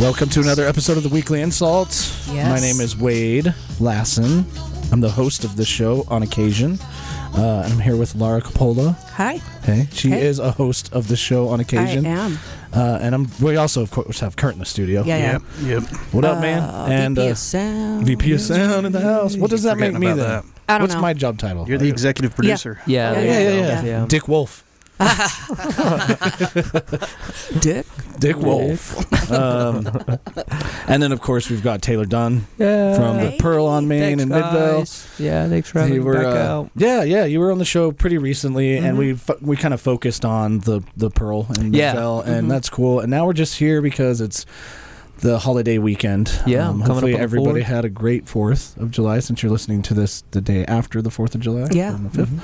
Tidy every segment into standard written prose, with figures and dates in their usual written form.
Welcome to another episode of the Weekly InSalt. Yes. My name is Wade Lassen. I'm the host of this show on occasion. And I'm here with Laura Coppola. Hi. Hey, she Hey. is a host of the show on occasion. I am. And we also, of course, have Curt in the studio. Yeah. Yep. What up, man? And VP of Sound. VP of Sound in the house. What does that make me then? That. I don't What's know. my job title? You're the executive producer. Yeah. Yeah. Dick Wolf. Dick Wolf. And then, of course, we've got Taylor Dunn from the Pearl on Main in Midvale. Yeah, thanks for having me back out. Yeah, you were on the show pretty recently, and we kind of focused on the Pearl in Midvale, and that's cool. And now we're just here because it's the holiday weekend. Yeah, hopefully everybody had a great 4th of July, since you're listening to this the day after the 4th of July. Yeah. On the 5th.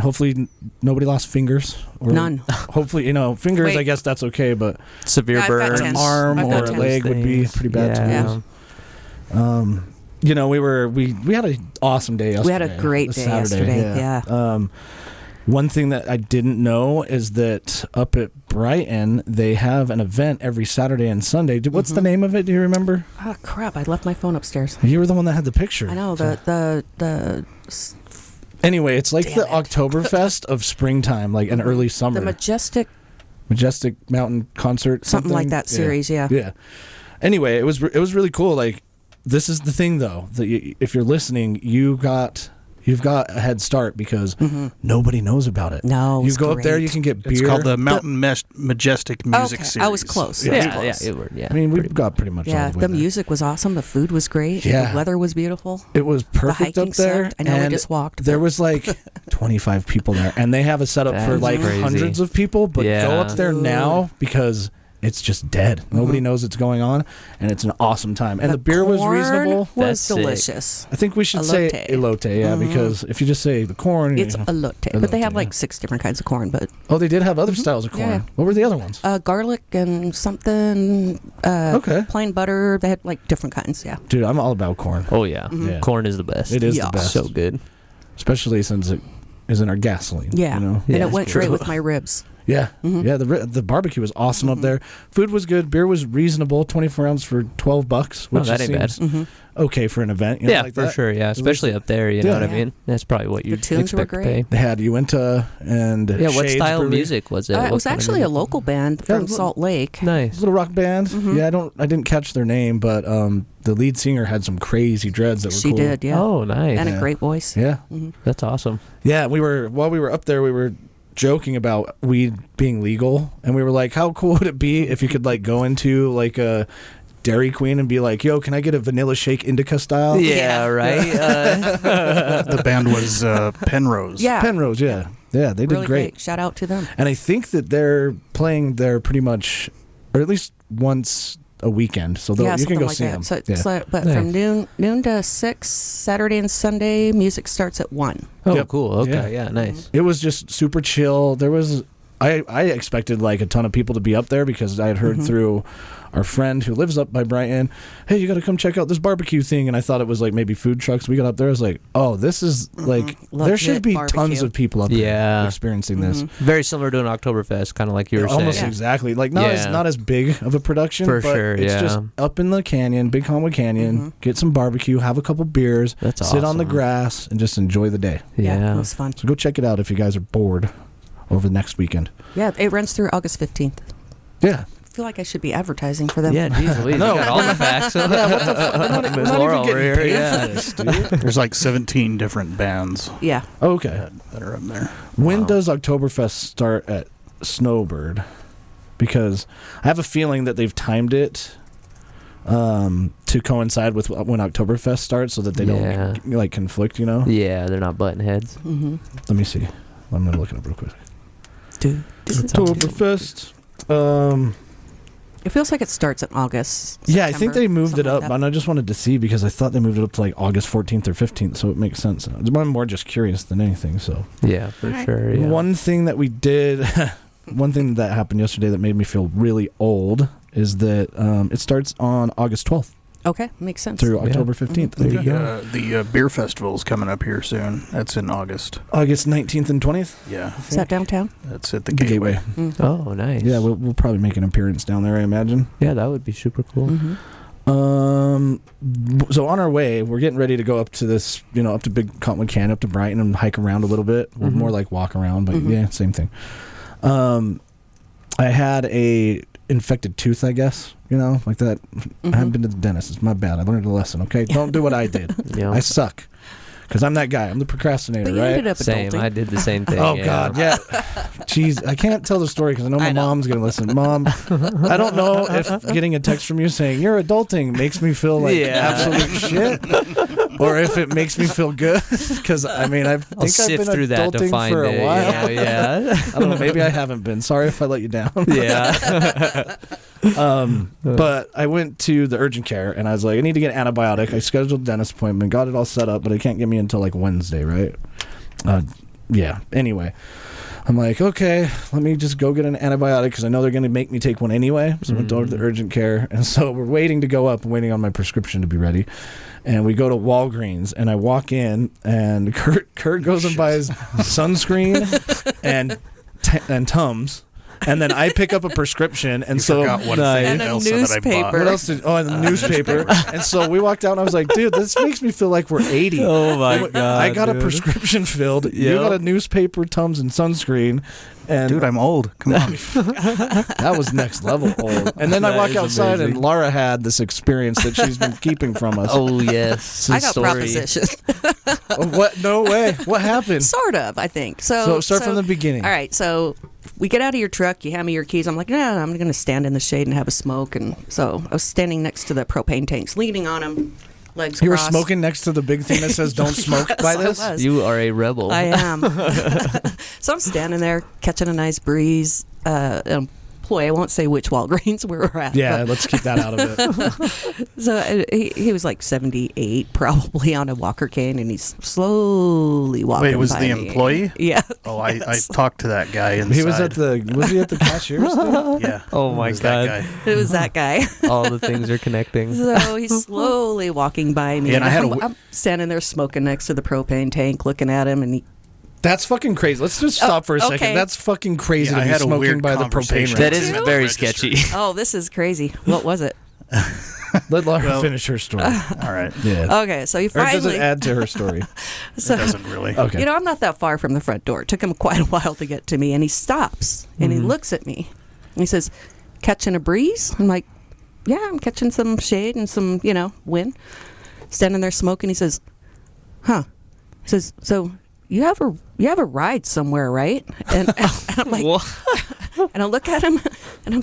Hopefully nobody lost fingers. Or None. Hopefully, fingers, Wait. I guess that's okay, but Severe I've got burns. 10. arm I've got or a 10. leg would be pretty bad to lose. We had an awesome day yesterday. We had a great day yesterday. Yeah. One thing that I didn't know is that up at Brighton, they have an event every Saturday and Sunday. What's the name of it? Do you remember? Oh, crap. I left my phone upstairs. You were the one that had the picture. I know. Anyway, it's like Damn the it. Oktoberfest of springtime, like an early summer. The Majestic Mountain Concert. something like that series, yeah. Yeah. Anyway, it was really cool. Like, this is the thing, though, that if you're listening, you've got a head start because nobody knows about it. No, you go up there, you can get beer. It's called the Mountain Majestic Music Okay, Series. I was close. Yeah. I mean, we've got pretty much all Yeah, the way the there. music was awesome. The food was great. Yeah. The weather was beautiful. It was perfect the up hiking there. sucked. I know we and just walked. There but- was like 25 people there, and they have a setup for That's like crazy. hundreds of people. But Yeah. go up there Ooh. now because it's just dead. Nobody knows it's going on, and it's an awesome time. And the beer was corn reasonable. Was That's sick. delicious. I think we should say Elote. elote, because if you just say the corn, It's elote, but they have Elote, like 6 different kinds of corn. But they did have other styles of corn. Yeah. What were the other ones? garlic and something. Okay. Plain butter. They had like different kinds. Yeah. Dude, I'm all about corn. Oh, yeah. Yeah. Corn is the best. It is Yeah. the best, So good. especially since it is in our gasoline. Yeah. You know? And Yeah, it went it's true. great with my ribs. Yeah, yeah. The barbecue was awesome up there. Food was good. Beer was reasonable. 24 ounce for $12, which that ain't bad. seems okay for an event. You know, Yeah, like for that. sure. Yeah, especially up there. You know what I mean? That's probably what you The tunes were expect to great. pay. They had Uinta and Yeah, what Shades style of Brewery. music was it? It What was kind of actually a music? local band Yeah, from look- Salt Lake. Nice. Little rock band. Yeah, I didn't catch their name, but the lead singer had some crazy dreads that were She cool. did, yeah. Oh, nice. And Yeah. a great voice. Yeah, That's awesome. yeah. While we were up there, we were joking about weed being legal, and we were like, how cool would it be if you could like go into like a Dairy Queen and be like, yo, can I get a vanilla shake indica style? Yeah, right? The band was Penrose. Yeah. Penrose, yeah, they did Really great. Shout out to them. And I think that they're playing there pretty much, or at least once a weekend. So Yeah, you can something go like see that. them. So, Yeah. but from noon to 6, Saturday and Sunday, music starts at 1. Oh, Yep. cool. Okay, Yeah. yeah, nice. It was just super chill. There was, I expected like a ton of people to be up there because I had heard through our friend who lives up by Brighton, hey, you got to come check out this barbecue thing. And I thought it was like maybe food trucks. We got up there. I was like, oh, this is like, there Legit should be barbecue. tons of people up there Yeah. experiencing this. Very similar to an Oktoberfest, kind of like you were Almost saying. exactly. Like not as big of a production. For but sure, it's just up in the canyon, Big Conway Canyon, get some barbecue, have a couple beers, That's sit on the awesome. grass, and just enjoy the day. Yeah. It was fun. So go check it out if you guys are bored over the next weekend. Yeah, it runs through August 15th. Yeah. I feel like I should be advertising for them. Yeah, geez, Louise, No. you got all the facts. Yeah, what the fuck? We're not Ms. even Laura over getting here, paid yeah. for this, dude. There's like 17 different bands Yeah. Okay. that are up there. When does Oktoberfest start at Snowbird? Because I have a feeling that they've timed it to coincide with when Oktoberfest starts so that they don't like conflict, you know? Yeah, they're not button heads. Let me see. I'm going to look it up real quick. Dude. Oktoberfest. It feels like it starts in August. Yeah, I think September, they moved it something up, like that. and I just wanted to see because I thought they moved it up to like August 14th or 15th, so it makes sense. I'm more just curious than anything, so. Yeah, for sure. Yeah. One thing that we did, one thing that happened yesterday that made me feel really old is that it starts on August 12th. Okay, makes sense. through October 15th. There you go. The beer festival is coming up here soon. That's in August. August 19th and 20th. Yeah. Is that downtown? That's at the The Gateway. Oh, nice. Yeah, we'll probably make an appearance down there, I imagine. Yeah, that would be super cool. So on our way, we're getting ready to go up to this, up to Big Cottonwood Canyon, up to Brighton, and hike around a little bit. We're more like walk around, but yeah, same thing. I had a infected tooth, I guess, like that. I haven't been to the dentist. It's my bad. I learned a lesson. Okay, don't do what I did. Yeah. I suck. Because I'm that guy. I'm the procrastinator, But you right? ended up Same. adulting. I did the same thing. Oh, God, yeah. Jeez, I can't tell the story because I know my mom's going to listen. Mom, I don't know if getting a text from you saying, you're adulting makes me feel like absolute shit, or if it makes me feel good. Because, I think I'll I've sift been through that to adulting find for a it. while. Yeah. I don't know. Maybe I haven't been. Sorry if I let you down. Yeah. But I went to the urgent care and I was like, I need to get an antibiotic. I scheduled a dentist appointment, got it all set up, but it can't get me until like Wednesday, right? Yeah. Anyway, I'm like, okay, let me just go get an antibiotic because I know they're going to make me take one anyway. So I went over to the urgent care, and so we're waiting to go up and waiting on my prescription to be ready. And we go to Walgreens, and I walk in, and Curt goes and buys sunscreen and Tums. And then I pick up a prescription, and so forgot one Nice. thing And a else that I bought. newspaper. what else did? Oh, and the newspaper. And so we walked out, and I was like, "Dude, this makes me feel like we're 80." Oh my God. I got dude. a prescription filled. You Yep. got a newspaper, Tums, and sunscreen. And Dude, I'm old. Come on. that was next level old. And then I That walk is outside, amazing. and Laura had this experience that she's been keeping from us. Oh yes. I got Story. proposition. Oh, what? No way. What happened? Sort of, I think. So start from the beginning. All right, so we get out of your truck, you hand me your keys. I'm like, no, I'm going to stand in the shade and have a smoke. And so I was standing next to the propane tanks, leaning on them, legs You were crossed. smoking next to the big thing that says "Don't smoke" by Yes, I this. was. You are a rebel. I am. So I'm standing there catching a nice breeze. Employee, I won't say which Walgreens we were at. Yeah, but- let's keep that out of it. So he was like 78, probably on a walker cane, and he's slowly walking. Wait, was by the me. employee? Yeah. Oh, I talked to that guy inside. He was was he at the cashier's thing? Yeah. Oh my It was that God. guy. It was that guy. All the things are connecting. So he's slowly walking by me. Yeah, and I had I'm standing there smoking next to the propane tank, looking at him, and he. That's fucking crazy. Let's just stop for a second. okay. That's fucking crazy Yeah, I to be had a smoking weird by the propane conversation. That range. is You? very Registered. sketchy. Oh, this is crazy. What was it? Let Laura Well- finish her story. All right. Yeah. Okay, so he Or does it finally. add to her story? So, It doesn't really. Okay. I'm not that far from the front door. It took him quite a while to get to me, and he stops and he looks at me. And he says, "Catching a breeze?" I'm like, "Yeah, I'm catching some shade and some, wind." Standing there smoking. He says, "Huh?" He says, "So you have a ride somewhere, right?" And I'm like, and I look at him, and it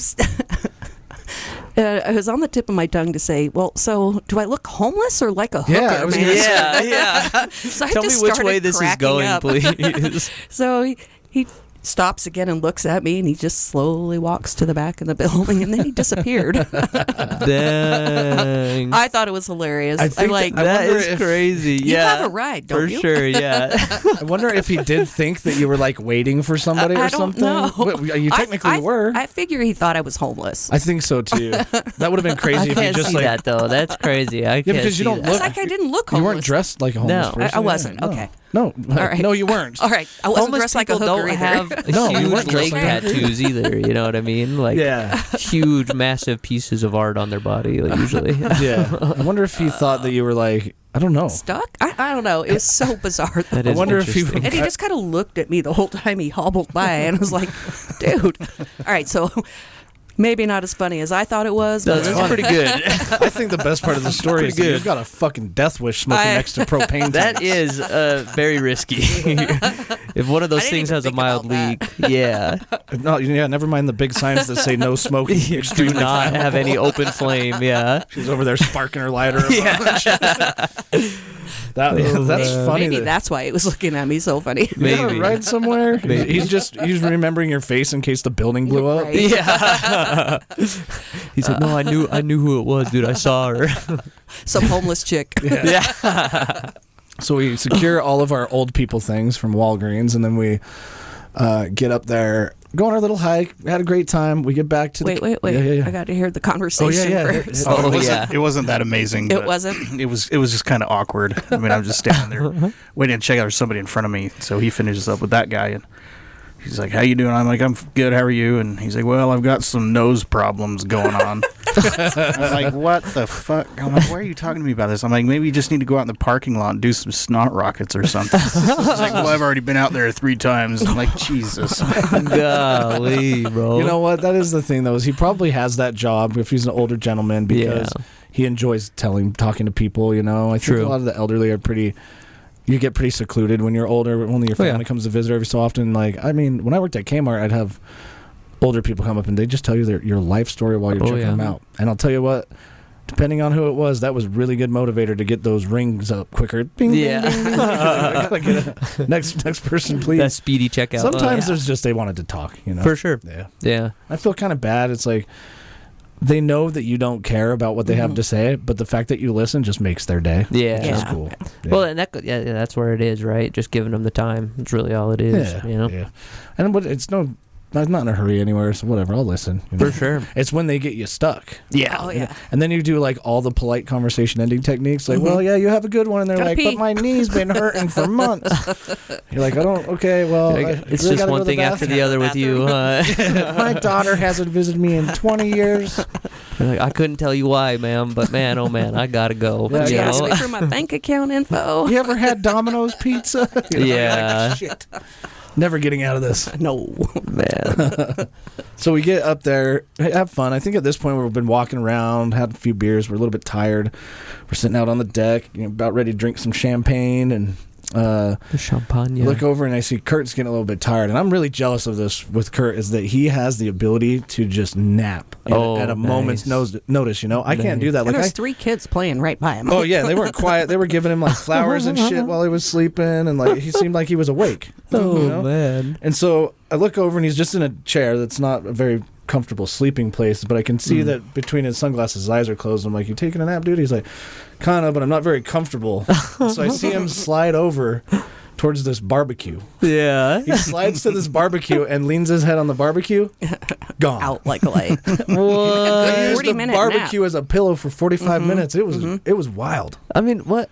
was on the tip of my tongue to say, "Well, so do I look homeless or like a hooker?" Yeah, I was man? gonna Yeah, yeah. So I Tell me just which started way this is cracking going, up. please. So he stops again and looks at me, and he just slowly walks to the back of the building, and then he disappeared. Dang. I thought it was hilarious. I think like, I That wonder is if- crazy. you Yeah. have a ride, don't For you? sure, yeah. I wonder if he did think that you were like waiting for somebody I or don't something. know. But you technically were. I figure he thought I was homeless. I think so too. That would have been I crazy if you can't just see like that though. That's crazy. I can't because you see don't that. look. It's like I didn't look You homeless. weren't dressed like a homeless No. person. I wasn't. Yeah, no. Okay. No. right. No, you weren't. All right. I wasn't Homeless dressed like a people hooker don't either. have No, you huge weren't dressed leg like a hooker. tattoos either. You know what I mean? Like Yeah. huge, massive pieces of art on their body. Like, usually. Yeah. I wonder if he thought that you were like, I don't know. Stuck? I don't know. It was so bizarre. That I is wonder if he- interesting. And he just kind of looked at me the whole time he hobbled by, and I was like, dude. All right, so maybe not as funny as I thought it was. That's but pretty good. I think the best part of the story is that you've got a fucking death wish smoking I- next to propane. That tanks. is very risky. If one of those I didn't things even has a think mild about leak, yeah, No, yeah, never mind the big signs that say no smoking. do Extremely not flammable. have any open flame. Yeah, She's over there sparking her lighter. That's funny. Maybe that, that's why he was looking at me so funny. you got a maybe. ride somewhere. Maybe. He's remembering your face in case the building blew up. Right. yeah. He said, "No, I knew who it was, dude. I saw her." Some homeless chick. Yeah. So we secure all of our old people things from Walgreens, and then we Get up there, go on our little hike. We had a great time. We get back to wait. Yeah. I got to hear the conversation first. It wasn't that amazing. It but wasn't? It was just kind of awkward. I mean, I'm just standing there waiting to check out there's somebody in front of me. So he finishes up with that guy, and he's like, "How you doing?" I'm like, "I'm good. How are you?" And he's like, "Well, I've got some nose problems going on." I'm like, "What the fuck?" I'm like, "Why are you talking to me about this?" I'm like, "Maybe you just need to go out in the parking lot and do some snot rockets or something." He's like, "Well, I've already been out there 3 times." I'm like, "Jesus." Golly, bro. You know what? That is the thing, though, is he probably has that job if he's an older gentleman because he enjoys talking to people, you know? I think a lot of the elderly are you get pretty secluded when you're older. Only your family comes to visit every so often. Like, I mean, when I worked at Kmart, I'd have older people come up and they just tell you your life story while you're checking them out. And I'll tell you what, depending on who it was, that was really good motivator to get those rings up quicker. Bing, bing, bing. I gotta get next person, please. That speedy checkout. Sometimes there's just they wanted to talk, you know. For sure. Yeah. I feel kind of bad. It's like they know that you don't care about what they have to say, but the fact that you listen just makes their day. Yeah. Which is cool. Yeah. Well, and that's where it is, right? Just giving them the time. It's really all it is. Yeah. You know? Yeah. And I'm not in a hurry anywhere, so whatever, I'll listen. You know? For sure. It's when they get you stuck. Yeah. Oh, yeah. And then you do like all the polite conversation ending techniques, like, well, yeah, you have a good one. And they're like, but my knee's been hurting for months. You're like, It's really just one thing after the other with you. My daughter hasn't visited me in 20 years. Like, I couldn't tell you why, ma'am, but man, oh man, I gotta go. Yeah, She you asked me for my bank account info. You ever had Domino's pizza? Yeah. Like, shit. Never getting out of this. No. Man. So we get up there, have fun. I think at this point we've been walking around, had a few beers. We're a little bit tired. We're sitting out on the deck, about ready to drink some champagne. And the champagne. I look over and I see Curt's getting a little bit tired. And I'm really jealous of this with Curt, is that he has the ability to just nap at a moment's notice. You know, I can't do that. And there's 3 kids playing right by him. Oh yeah, they weren't quiet. They were giving him like flowers and shit while he was sleeping, and like he seemed like he was awake. Man. And so I look over and he's just in a chair that's not a very comfortable sleeping place, but I can see that between his sunglasses his eyes are closed. I'm like, "You taking a nap, dude?" He's like, "Kind of, but I'm not very comfortable." So I see him slide over towards this barbecue. Yeah. He slides to this barbecue and leans his head on the barbecue. Gone. Out like a light. What? I used the 40-minute barbecue nap. as a pillow for 45 minutes. It was wild. I mean, what?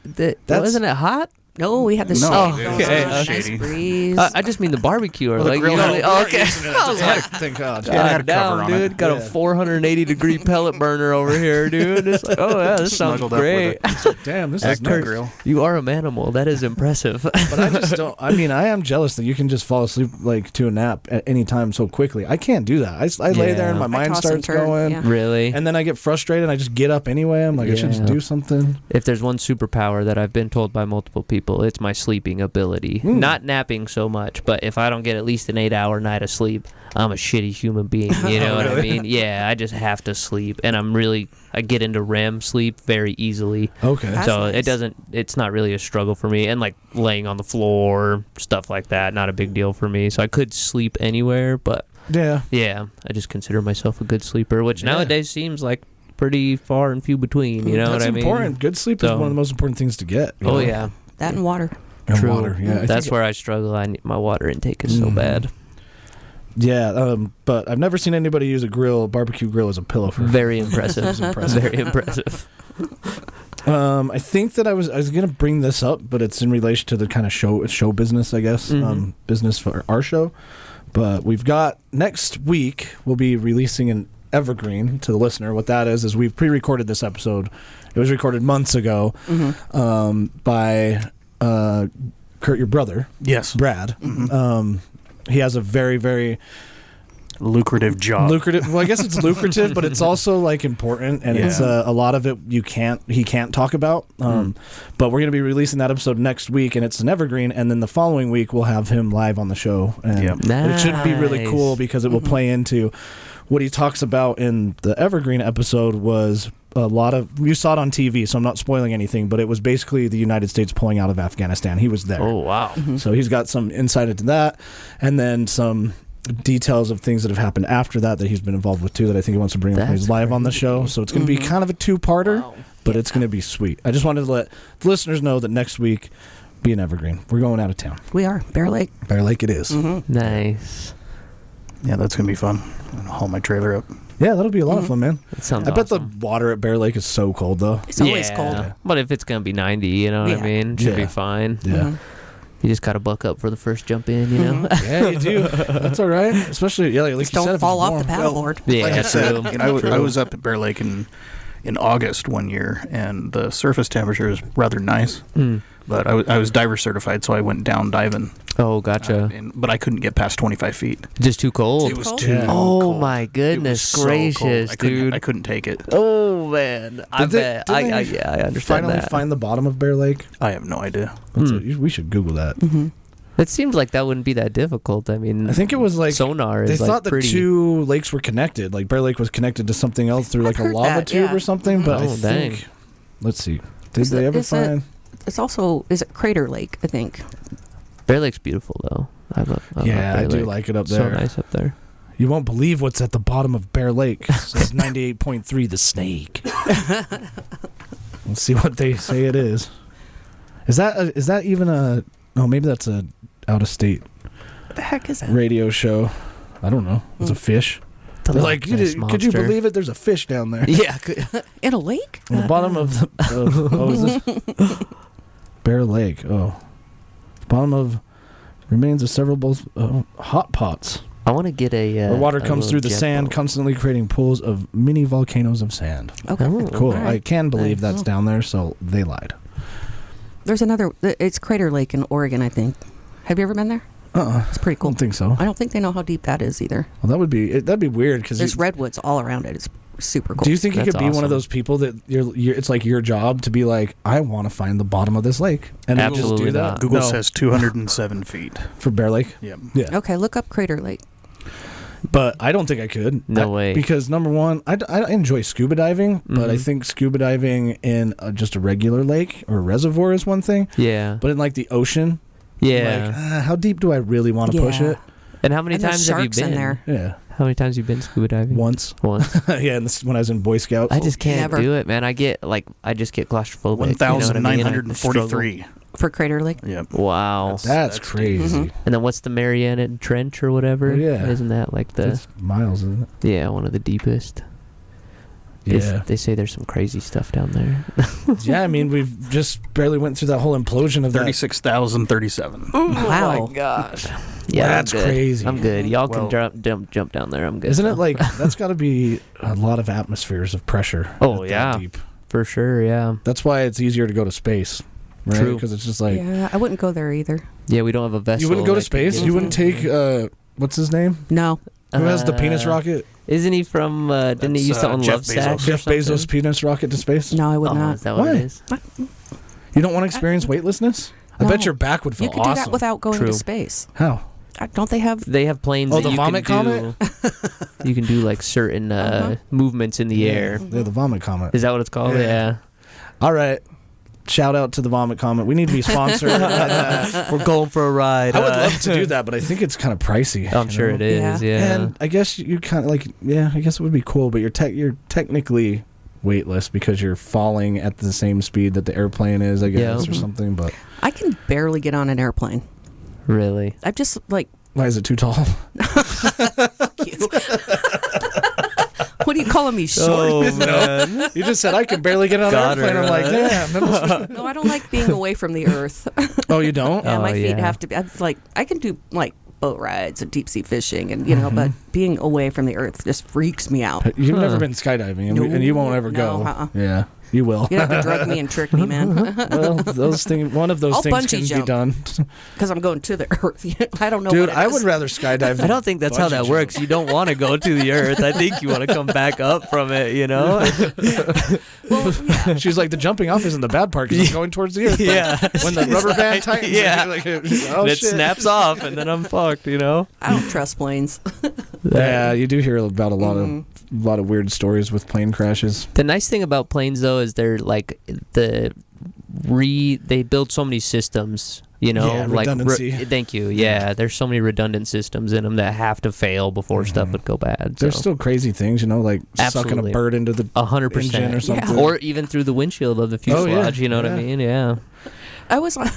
Wasn't it hot? No, we had the shade. No, going okay. on. Shady. Nice breeze. I just mean the barbecue. Or the grill had- okay. I was like, Thank God. Yeah, it had a damn, cover on dude. it. Got a Yeah. 480 degree pellet burner over here, dude. It's like, oh yeah, this sounds Snuggled up great. with it. Damn, this At is the nice. grill. You are a manimal. That is impressive. But I just don't. I mean, I am jealous that you can just fall asleep like to a nap at any time so quickly. I can't do that. I lay there and my I mind toss and starts turn, going, yeah. Really? and then I get frustrated. and I just get up anyway. I'm like, I should just Yeah. do something. If there's one superpower that I've been told by multiple people, it's my sleeping ability. Not napping so much, but if I don't get at least an 8-hour night of sleep, I'm a shitty human being. You know what I mean? Yeah, I just have to sleep, and I get into REM sleep very easily. Okay. That's So nice. it's not really a struggle for me. And like laying on the floor, stuff like that, not a big deal for me. So I could sleep anywhere, but Yeah. yeah, I just consider myself a good sleeper, which Yeah. nowadays seems like pretty far and few between. You know That's what I mean? important. Good sleep is So- one of the most important things to get. you Oh know? yeah. That and water. And True. water. Yeah. I That's think- where I struggle. My water intake is so Mhm. bad. Yeah. But I've never seen anybody use a barbecue grill as a pillow for. Very impressive. That's impressive. Very impressive. I think that I was gonna bring this up, but it's in relation to the kind of show business, I guess. Mhm. Business for our show. But we've got next week we'll be releasing an evergreen to the listener. What that is we've pre-recorded this episode. It was recorded months ago by Curt, your brother, Yes. Brad. He has a very, very Lucrative job. lucrative. Well, I guess it's lucrative, but it's also like important, and it's Yeah. a lot of it he can't talk about. But we're going to be releasing that episode next week, and it's an evergreen. And then the following week we'll have him live on the show, and Yep. it should be really Nice. cool because it will play into what he talks about in the evergreen episode. Was a lot of, you saw it on TV, so I'm not spoiling anything, but it was basically the United States pulling out of Afghanistan. He was there. Oh wow. So he's got some insight into that, and then some details of things that have happened after that he's been involved with too, that I think he wants to bring up when That's he's live on the show. So it's going to be kind of a two-parter, Wow. but it's going to be sweet. I just wanted to let the listeners know that next week be an evergreen. We're going out of town. We are. Bear Lake. Bear Lake it is. Nice. Yeah, that's gonna be fun. I'm gonna haul my trailer up. Yeah, that'll be a lot of fun, man. That sounds I bet the awesome. water at Bear Lake is so cold, though. It's always cold. But if it's going to be 90, you know what I mean? Should be fine. Yeah. You just got to buck up for the first jump in, you know? Yeah, you do. That's all right. Especially, like you said, Don't if fall it's off the warm. paddleboard. Yeah, Like I said, true. I was up at Bear Lake in August one year, and the surface temperature was rather nice. But I was diver certified, so I went down diving. Oh, gotcha. But I couldn't get past 25 feet. Just too cold. It was cold? too Yeah. Oh cold. my It was goodness so gracious, cold. dude! I couldn't take it. Oh man, I Did they- bet. did they I understand Finally that. find the bottom of Bear Lake. I have no idea. We should Google that. It seems like that wouldn't be that difficult. I mean, I think it was like sonar they is thought like the pretty. two lakes were connected. Like Bear Lake was connected to something else through like a heard lava that, tube yeah. or something. But I Oh, dang. think, let's see, did they ever find? It's also, is it Crater Lake, I think. Bear Lake's beautiful though. I love Yeah, Bear I do Lake. like it up So there. nice up there. You won't believe what's at the bottom of Bear Lake. It says 98.3 the snake. Let's see what they say it is. Is that even a? Oh, maybe that's a out of state What the heck is that? radio show. I don't know. It's a fish. The They're like, Loch Ness could you Monster." believe it? There's a fish down there. Yeah. In a lake? On the bottom of the is this Bear Lake. Oh, bottom of remains of several both hot pots. I want to get a. Where water a comes little through the jet sand, boat. constantly creating pools of mini volcanoes of sand. Okay. Oh, Cool. All right. I can believe Nice. that's down there, so they lied. There's another, it's Crater Lake in Oregon, I think. Have you ever been there? It's pretty I cool. don't think so. I don't think they know how deep that is either. Well, that'd be weird because There's redwoods all around it. It's super cool. do you think you That's could be one awesome. of those people that you're it's like your job to be like, I want to find the bottom of this lake, and you just Absolutely do that? not. Google No. says 207 feet. For Bear Lake. Yep. Yeah, Okay, look up Crater Lake. but I don't think I could. No way. Because number one, I enjoy scuba diving, but I Mhm. think scuba diving in just a regular lake or reservoir is one thing, Yeah. but in like the ocean, Yeah. like, how deep do I really want to push Yeah. it? And how many And there's times have you sharks been in there. Yeah, How many times have you been scuba diving? once. Once. Yeah, when I was in Boy Scouts. I just can't Never. do it, man. I just get claustrophobic. 1,943. For Crater Lake? Yep. Wow. That's deep. crazy. Mhm. And then what's the Mariana Trench or whatever? Oh, yeah. Isn't that like the That's miles, isn't it? yeah one of the deepest? Yeah. They say there's some crazy stuff down there. Yeah, I mean, we've just barely went through that whole implosion of that. 36,037. Wow. gosh. Yeah, That's I'm good. crazy. I'm good. Y'all Well- can jump down there. I'm good. Isn't it like that's got to be a lot of atmospheres of pressure? Oh, at that yeah. deep. for sure? Yeah. That's why it's easier to go to space, right? True. Because it's just like Yeah, I wouldn't go there either. Yeah, we don't have a vessel. you wouldn't go to like, space. get You wouldn't take what's his name? No. Who has the penis rocket? Isn't he from? Didn't he That's, used to own Jeff Love Sack? Bezos. or Jeff Bezos' something? penis rocket to space. No, I would Oh, not. is that what Why? it is? You don't want to experience weightlessness? I bet No. your back would feel You could awesome. do that without going True. to space. How? Don't they have? They have planes. Oh, that the you vomit can comet? do, you can do like certain movements in the air. Yeah, the vomit comet. Is that what it's called? Yeah. Yeah. All right. Shout out to the vomit comet. We need to be sponsored. We're going for a ride. I would love to do that, but I think it's kind of pricey. I'm you sure know? it is. Yeah. And I guess you kind of like, yeah, I guess it would be cool, but you're technically weightless because you're falling at the same speed that the airplane is, I guess, Yeah. or something. But I can barely get on an airplane. Really? I'm just like, why is it too tall? what are you calling me, short? Oh man. You just said I can barely get on an Got her, airplane. I'm like, right? damn. that must No, I don't like being away from the earth. be-" Oh, you don't? Yeah, my Oh, feet yeah. have to be. I'm like, I can do like boat rides and deep sea fishing, and but being away from the earth just freaks me out. You've Huh. never been skydiving, and you won't ever No, go. uh-uh. Yeah, you will. You have to drug me and trick me, man, Well, one of those I'll things bungee can be jump. done. because I'm going to the earth. I don't know, Dude, what it I is. would rather skydive. I don't think that's how Bungee that jump. works. You don't want to go to the earth. I think you want to come back up from it, you know? Well, yeah. She's like, the jumping off isn't the bad part because I'm going towards the earth. but Yeah. When the rubber band tightens, Yeah. you're like, oh, And it shit. snaps off, and then I'm fucked, you know? I don't trust planes. Yeah, you do hear about a lot of weird stories with plane crashes. The nice thing about planes, though, is they're like they build so many systems, you know, Yeah, like redundancy. thank you. Yeah, there's so many redundant systems in them that have to fail before stuff would go bad. There's so. still crazy things, you know, like sucking Absolutely. a bird into the 100%. engine or something. Or even through the windshield of the fuselage, you know what I yeah. mean? Yeah. I was on,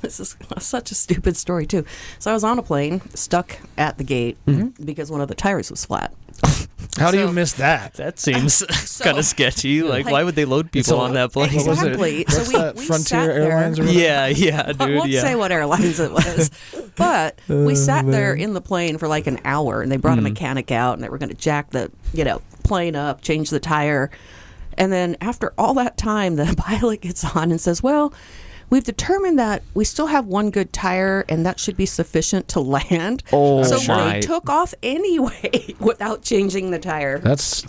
This is such a stupid story, too. So I was on a plane, stuck at the gate because one of the tires was flat. How do you miss that? That seems kind of sketchy. Like, why would they load people on that plane? Exactly. What was it? So What's that, we Frontier sat there. Airlines or whatever? Yeah, dude. I won't say what airlines it was, but we sat there in the plane for like an hour, and they brought a mechanic out, and they were going to jack the plane up, change the tire, and then after all that time, the pilot gets on and says, "Well, we've determined that we still have one good tire, and that should be sufficient to land." Oh, so my. they took off anyway without changing the tire. That's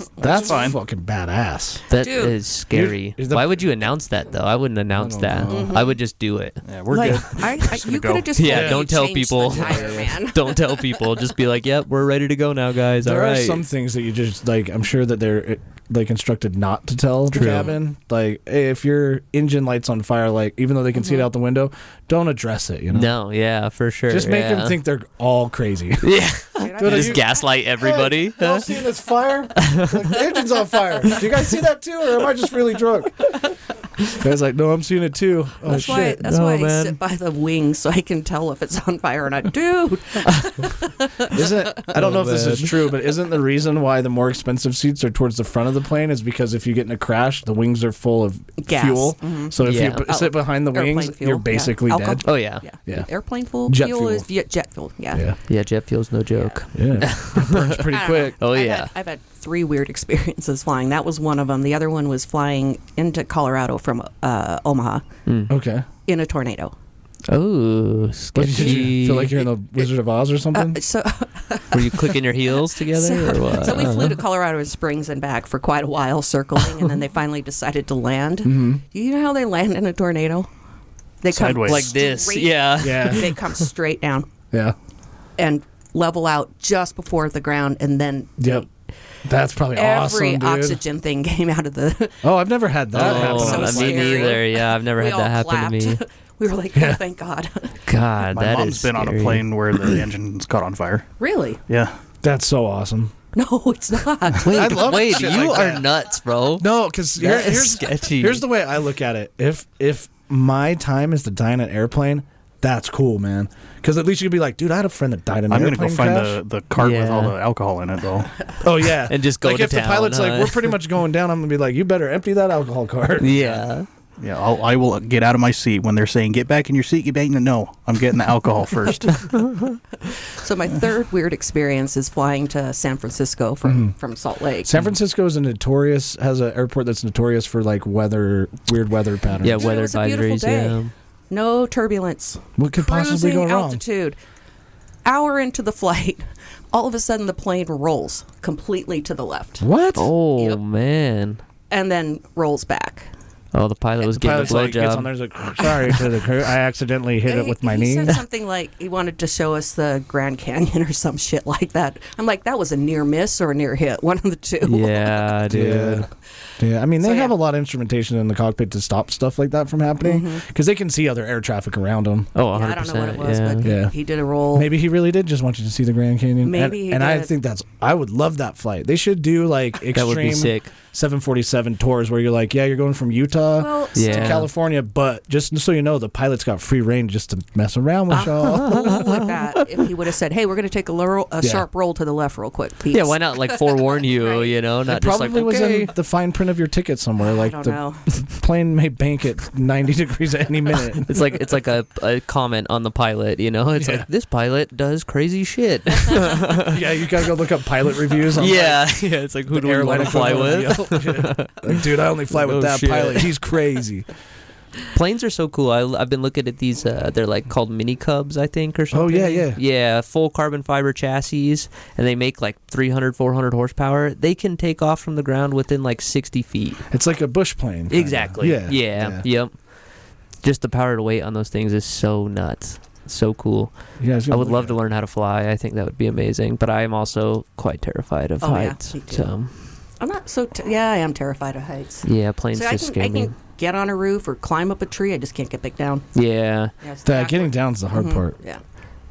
fine. fucking badass. That Dude. is scary. Is the- Why would you announce that, though? I wouldn't announce that. I would just do it. Yeah, we're Like, good. you go. could have just Yeah, told me don't to tell change people. the tire, man. Don't tell people. Just be like, yep, we're ready to go now, guys. There All are right. some things that you just like. I'm sure that they're like instructed not to tell the True. cabin. Like, hey, if your engine light's on fire, like even though they can see it out the window, don't address it. You know. No, yeah, for sure. Just make yeah. them think they're all crazy. Yeah. Dude, Just gaslight everybody. Hey, y'all seeing this fire? Like, the engine's on fire. Do you guys see that too, or am I just really drunk? Guy's like, no, I'm seeing it too. Oh That's why. shit! That's No, why I man. sit by the wings so I can tell if it's on fire or not. Dude, I don't know if this is true, but isn't the reason why the more expensive seats are towards the front of the plane is because if you get in a crash, the wings are full of Gas. fuel. Mhm. So if Yeah. you sit behind the Airplane wings, fuel, you're yeah. basically Alcohol. dead. Oh, yeah. yeah. Yeah. Airplane fuel. Jet fuel fuel. is jet fuel. Yeah. Yeah, Yeah, jet fuel's no joke. yeah, burns pretty I don't quick. know. Oh, yeah. I've had 3 weird experiences flying. That was one of them. The other one was flying into Colorado from Omaha Okay. in a tornado. Oh, What, did sketchy. you feel like you're in the Wizard of Oz or something? So, Were you clicking your heels together or what? so we flew to Colorado Springs and back for quite a while, circling, and then they finally decided to land. Mm-hmm. You know how they land in a tornado? They come Sideways. Like this. straight- Yeah. Yeah, They come straight down yeah. and level out just before the ground, and then Yep. That's probably awesome, every dude. oxygen thing came out of the. Oh, I've never had that happen. So on a scary. me plane. neither. Yeah, I've never we had all that happen to me. clapped. We were like, oh, thank God. God, My that mom's is been on a scary. plane where the engine's caught on fire. Really? Yeah. That's so awesome. No, it's not. I love Wait, shit you like are that. nuts, bro. No, because That is here's sketchy. Here's the way I look at it. If my time is to die in an airplane, that's cool, man. Because at least you could be like, dude, I had a friend that died in an I'm going airplane to go find crash. the cart with all Yeah. the alcohol in it, though. Oh yeah, And just go like to if the town, pilot's like, huh? we're pretty much going down. I'm gonna be like, you better empty that alcohol cart. Yeah. Yeah, I will get out of my seat when they're saying, get back in your seat, get back in. No, I'm getting the alcohol first. So my third weird experience is flying to San Francisco from Salt Lake. San Francisco is has an airport that's notorious for like weird weather patterns. Yeah, Dude, it weather was a beautiful advisories. day. Yeah. No turbulence. What could possibly go Cruising wrong? altitude. Hour into the flight, all of a sudden the plane rolls completely to the left What? Oh, Yep. man. and then rolls back. Oh, the pilot was The getting a pilot's like, gets on blowjob. there, he's like, sorry to the crew, I accidentally hit it with my he knee. said something like he wanted to show us the Grand Canyon or some shit like that. I'm like, that was a near miss or a near hit, one of the two. Yeah, dude. Yeah. Yeah, I mean, they So, have yeah. a lot of instrumentation in the cockpit to stop stuff like that from happening because they can see other air traffic around them. Oh, 100%. Yeah, I don't know what it was, yeah. but Yeah. he did a roll. Maybe he really did just want you to see the Grand Canyon. Maybe he and I did. think I would love that flight. They should do like extreme That would be sick. 747 tours where you're like, yeah, you're going from Utah Well, to Yeah. California, but just so you know, the pilot's got free reign just to mess around with y'all. cool with that if he would have said, hey, we're going to take a sharp roll to the left real quick, Pete. Yeah, why not like forewarn you, Right. you know? It Not just like, probably was okay. in the fine print of your ticket somewhere. Like don't the know. plane may bank at 90 degrees at any minute. It's like a comment on the pilot, you know? It's Yeah. like, this pilot does crazy shit. Yeah, you gotta go look up pilot reviews. On yeah, yeah. It's like, who do we want to fly with? with? Like, dude, I only fly with Oh, that shit. pilot. He's crazy. Planes are so cool. I've been looking at these. They're like called mini cubs, I think, or something. Oh, yeah. Yeah, full carbon fiber chassis, and they make like 300, 400 horsepower. They can take off from the ground within like 60 feet. It's like a bush plane. kinda. Exactly. Yeah. Yep. Just the power to weight on those things is so nuts. So cool. Yeah, I would love to learn how to fly. I think that would be amazing. But I am also quite terrified of Oh, yeah, heights. me too. So I'm not so. Yeah, I am terrified of heights. yeah, planes So just I scare me. can get on a roof or climb up a tree. I just can't get back down. Yeah, Yeah, it's Getting backward. down's the hard part. Yeah.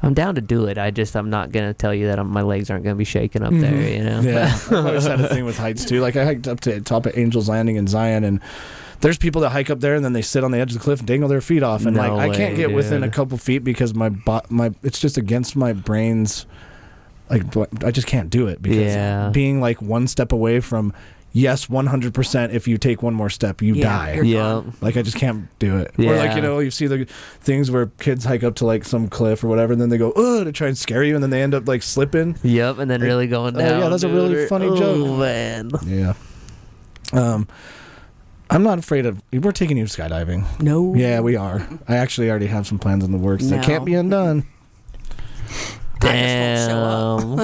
I'm down to do it. I'm not gonna tell you that my legs aren't gonna be shaking up there. You know. Yeah, I've always had a thing with heights too. Like I hiked up to the top of Angel's Landing in Zion, and There's people that hike up there and then they sit on the edge of the cliff and dangle their feet off, and No I can't way, get within a dude. couple feet because my it's just against my brain's, like, I just can't do it because being like one step away from, yes, 100%, if you take one more step you die. Yeah. Like, I just can't do it. Yeah. Or like, you see the things where kids hike up to like some cliff or whatever and then they go to try and scare you and then they end up like slipping. Yep, and then really going down. Yeah, that's a really funny joke. Oh man. Yeah. I'm not afraid of. We're taking you skydiving. No. Yeah, we are. I actually already have some plans in the works that can't be undone. Damn.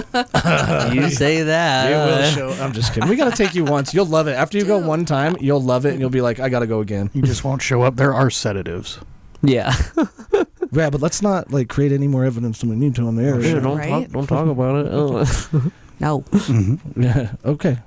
You say that. It will show. I'm just kidding. We got to take you once. You'll love it. After you go one time, you'll love it, and you'll be like, I got to go again. You just won't show up. There are sedatives. Yeah. Yeah, but let's not like create any more evidence than we need to on the air. Yeah, Right? don't talk about it. Oh. No. Yeah. Okay.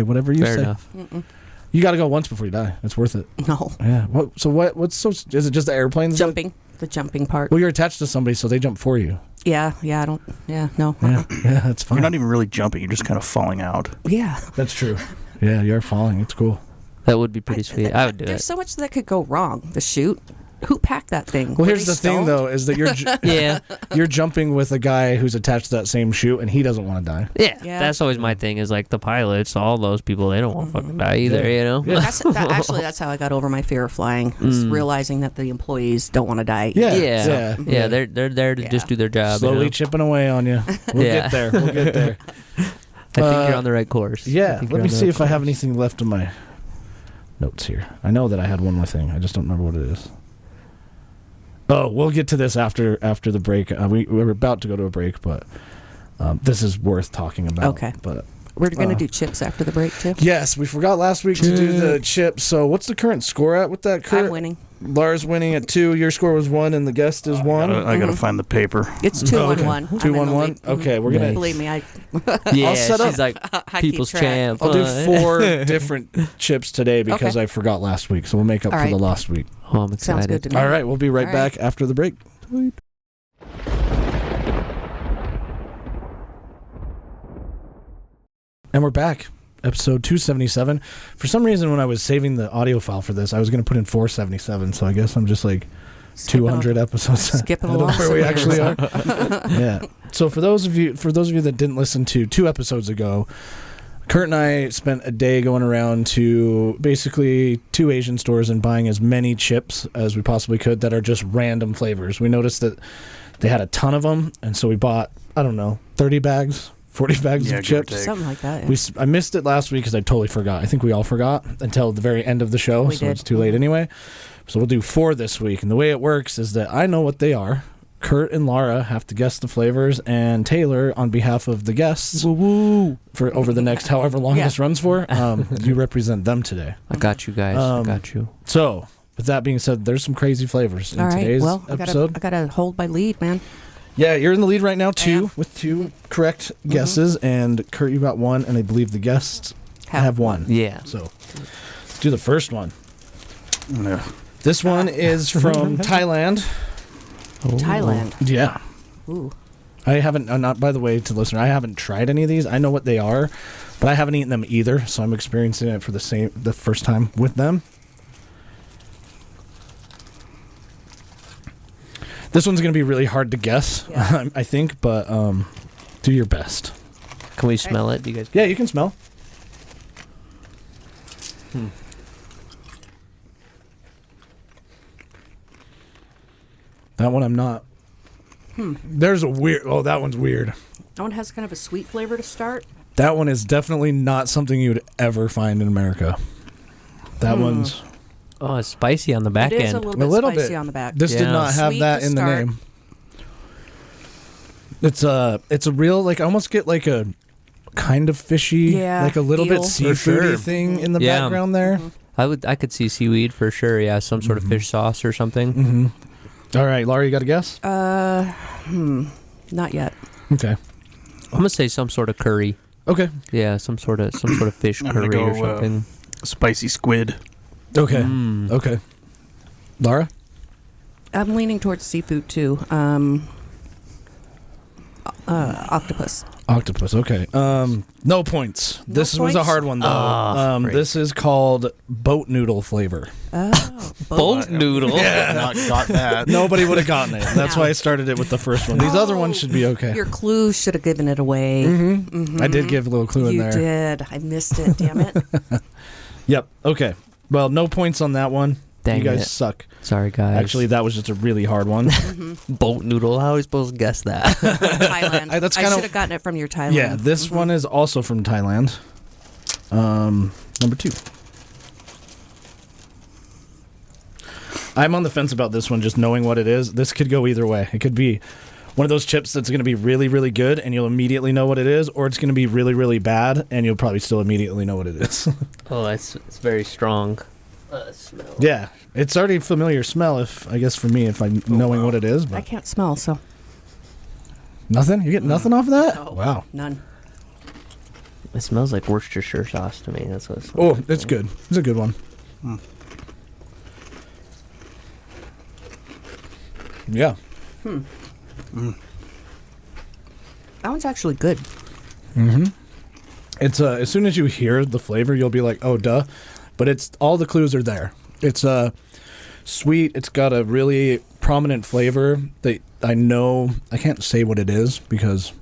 Whatever you Fair say. enough. Mm-mm. You got to go once before you die. It's worth it. No. Yeah. What's so? Is it just the airplanes? Jumping. The jumping part. Well, you're attached to somebody, so they jump for you. Yeah. I don't. Yeah. No. Yeah. Yeah. That's fine. You're not even really jumping. You're just kind of falling out. Yeah. That's true. Yeah, you're falling. It's cool. That would be pretty sweet. I would do There's it. so much that could go wrong. The shoot. Who packed that thing? Well, Were here's they the thing, stoned? though, is that Yeah. you're jumping with a guy who's attached to that same chute, and he doesn't want to die. Yeah. Yeah. That's always my thing is like the pilots, all those people, they don't want to fucking die either, you know? Yeah. That's how I got over my fear of flying. Is realizing that the employees don't want to die. Yeah. Yeah. So, Yeah, they're there to Yeah. just do their job. slowly you know? chipping away on you. We'll Yeah. get there. We'll get there. I think you're on the right course. Yeah. I think Let you're me on the see right if I have course. anything left in my notes here. I know that I had one more thing. I just don't remember what it is. Oh, we'll get to this after the break. We're about to go to a break, but this is worth talking about. Okay. But We're going to do chips after the break, too. yes, we forgot last week to do the chips. So what's the current score at with that, Curt? I'm winning. Lars winning at 2. Your score was 1, and the guest is 1. I gotta find the paper. It's 2-1-1. Okay. I'm in the 2-1-1. lead. Okay, we're gonna. Believe me, I Yeah, I'll set she's up- like I people's keep track. champ. I'll do huh? 4 different chips today because Okay. I forgot last week, so we'll make up All for right. the last week. Oh, I'm excited. Sounds good to me. All right, we'll be right All back after the break. And we're back. Episode 277. For some reason, when I was saving the audio file for this, I was going to put in 477. So I guess I'm just like 200 episodes Skipping ahead of along where we actually somewhere. are. Yeah. So for those of you that didn't listen to 2 episodes ago, Curt and I spent a day going around to basically 2 Asian stores and buying as many chips as we possibly could that are just random flavors. We noticed that they had a ton of them, and so we bought, 30 bags. 40 bags Yeah, of give or chips. take. Something like that. Yeah. I missed it last week because I totally forgot. I think we all forgot until the very end of the show, We so did. it's too late anyway. So we'll do 4 this week. And the way it works is that I know what they are. Curt and Laura have to guess the flavors, and Taylor, on behalf of the guests, for over the next however long Yeah. this runs for, you represent them today. I got you guys. I got you. So, with that being said, there's some crazy flavors in All right. today's Well, episode. I gotta hold my lead, man. Yeah, you're in the lead right now, am. with 2 correct guesses, and Curt, you got 1, and I believe the guests have 1. Yeah. So, let's do the first one. Yeah. This one is from Thailand. Thailand. Yeah. Ooh. I haven't, not by the way, to listener, I haven't tried any of these. I know what they are, but I haven't eaten them either, so I'm experiencing it for the first time with them. This one's going to be really hard to guess, Yeah. I think, but do your best. Can we smell it? Do you guys? Yeah, you can smell. That one I'm not. There's a weird. Oh, that one's weird. That one has kind of a sweet flavor to start. That one is definitely not something you'd ever find in America. That one's. Oh, it's spicy on the back It is end. a little bit little spicy bit. on the back. This did Yeah. not have Sweet that to in the start. name. It's a real, like, I almost get like a kind of fishy, Yeah, like a little bit eel. seafoody sure. thing in the Yeah. background there. I could see seaweed for sure. Yeah, some sort of fish sauce or something. Mm-hmm. All right, Laura, you got a guess? Not yet. Okay. I'm gonna say some sort of curry. Okay. Yeah, some sort of fish I'm gonna curry or go, something. Spicy squid. Okay. Mm. Okay. Laura? I'm leaning towards seafood too. Octopus. Octopus. Okay. No points. This was a points? hard one though. great. This is called boat noodle flavor. Oh, Boat noodle. Not got that. Nobody would have gotten it. That's why I started it with the first one. These other ones should be okay. Your clue should have given it away. I did give a little clue in You there. did. I missed it. Damn it. Yep. Okay. Well, no points on that one. Dang you guys it. suck. Sorry, guys. Actually, that was just a really hard one. boat noodle. How are we supposed to guess that? Thailand. That's I kinda- should have gotten it from your Thailand. Yeah, this one is also from Thailand. Number 2. I'm on the fence about this one, just knowing what it is. This could go either way. It could be one of those chips that's going to be really, really good, and you'll immediately know what it is, or it's going to be really, really bad, and you'll probably still immediately know what it is. Oh, it's very strong. Smell. Yeah, it's already a familiar smell. If I guess for me, if I'm knowing what it is, I but can't smell, so nothing. You get nothing off of that? No. Wow. none. It smells like Worcestershire sauce to me. That's what it smells Oh, like. it's good. It's a good one. Yeah. That one's actually good. It's as soon as you hear the flavor, you'll be like, "Oh, duh," but it's all the clues are there. It's sweet. It's got a really prominent flavor that I know. I can't say what it is because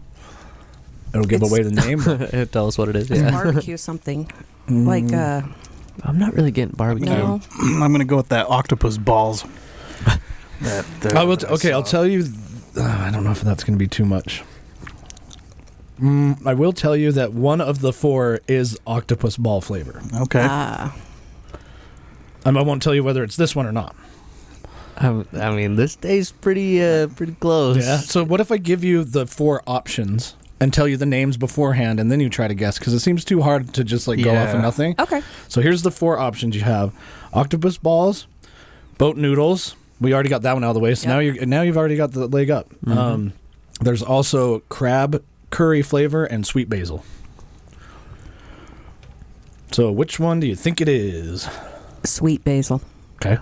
it'll give It's- away the name. but Tell us what it is. It's Yeah. barbecue something. Like, I'm not really getting barbecue. no. I'm gonna go with that octopus balls. I will. Okay, I'll tell you. I don't know if that's going to be too much. I will tell you that one of the 4 is octopus ball flavor. Okay. I won't tell you whether it's this one or not. I mean, this day's pretty close. Yeah. So what if I give you the 4 options and tell you the names beforehand, and then you try to guess? Because it seems too hard to just like go off of Yeah. nothing. Okay. So here's the 4 options you have: octopus balls, boat noodles. We already got that one out of the way. So now you've already got the leg up. There's also crab curry flavor and sweet basil. So which one do you think it is? Sweet basil. Okay.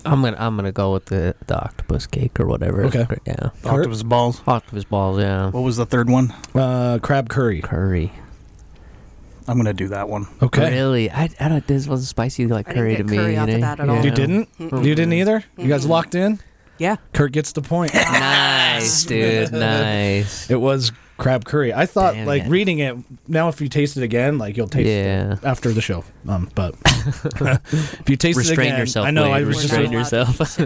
I'm gonna go with the octopus cake or whatever. Okay. Yeah. Octopus balls. Octopus balls. Yeah. What was the third one? Crab curry. Curry. I'm gonna do that one. Okay. Really? I don't. This wasn't spicy like I curry didn't to get me. curry off of know? that at all. You didn't? You didn't either? You guys locked in? Yeah. Kurt gets the point. Nice, dude. Nice. It was crab curry. I thought, Damn like, it. reading it, now if you taste it again, like, you'll taste Yeah. it after the show. But if you taste it Restrain again, yourself. I know, Wade. I was Restrain just... yourself.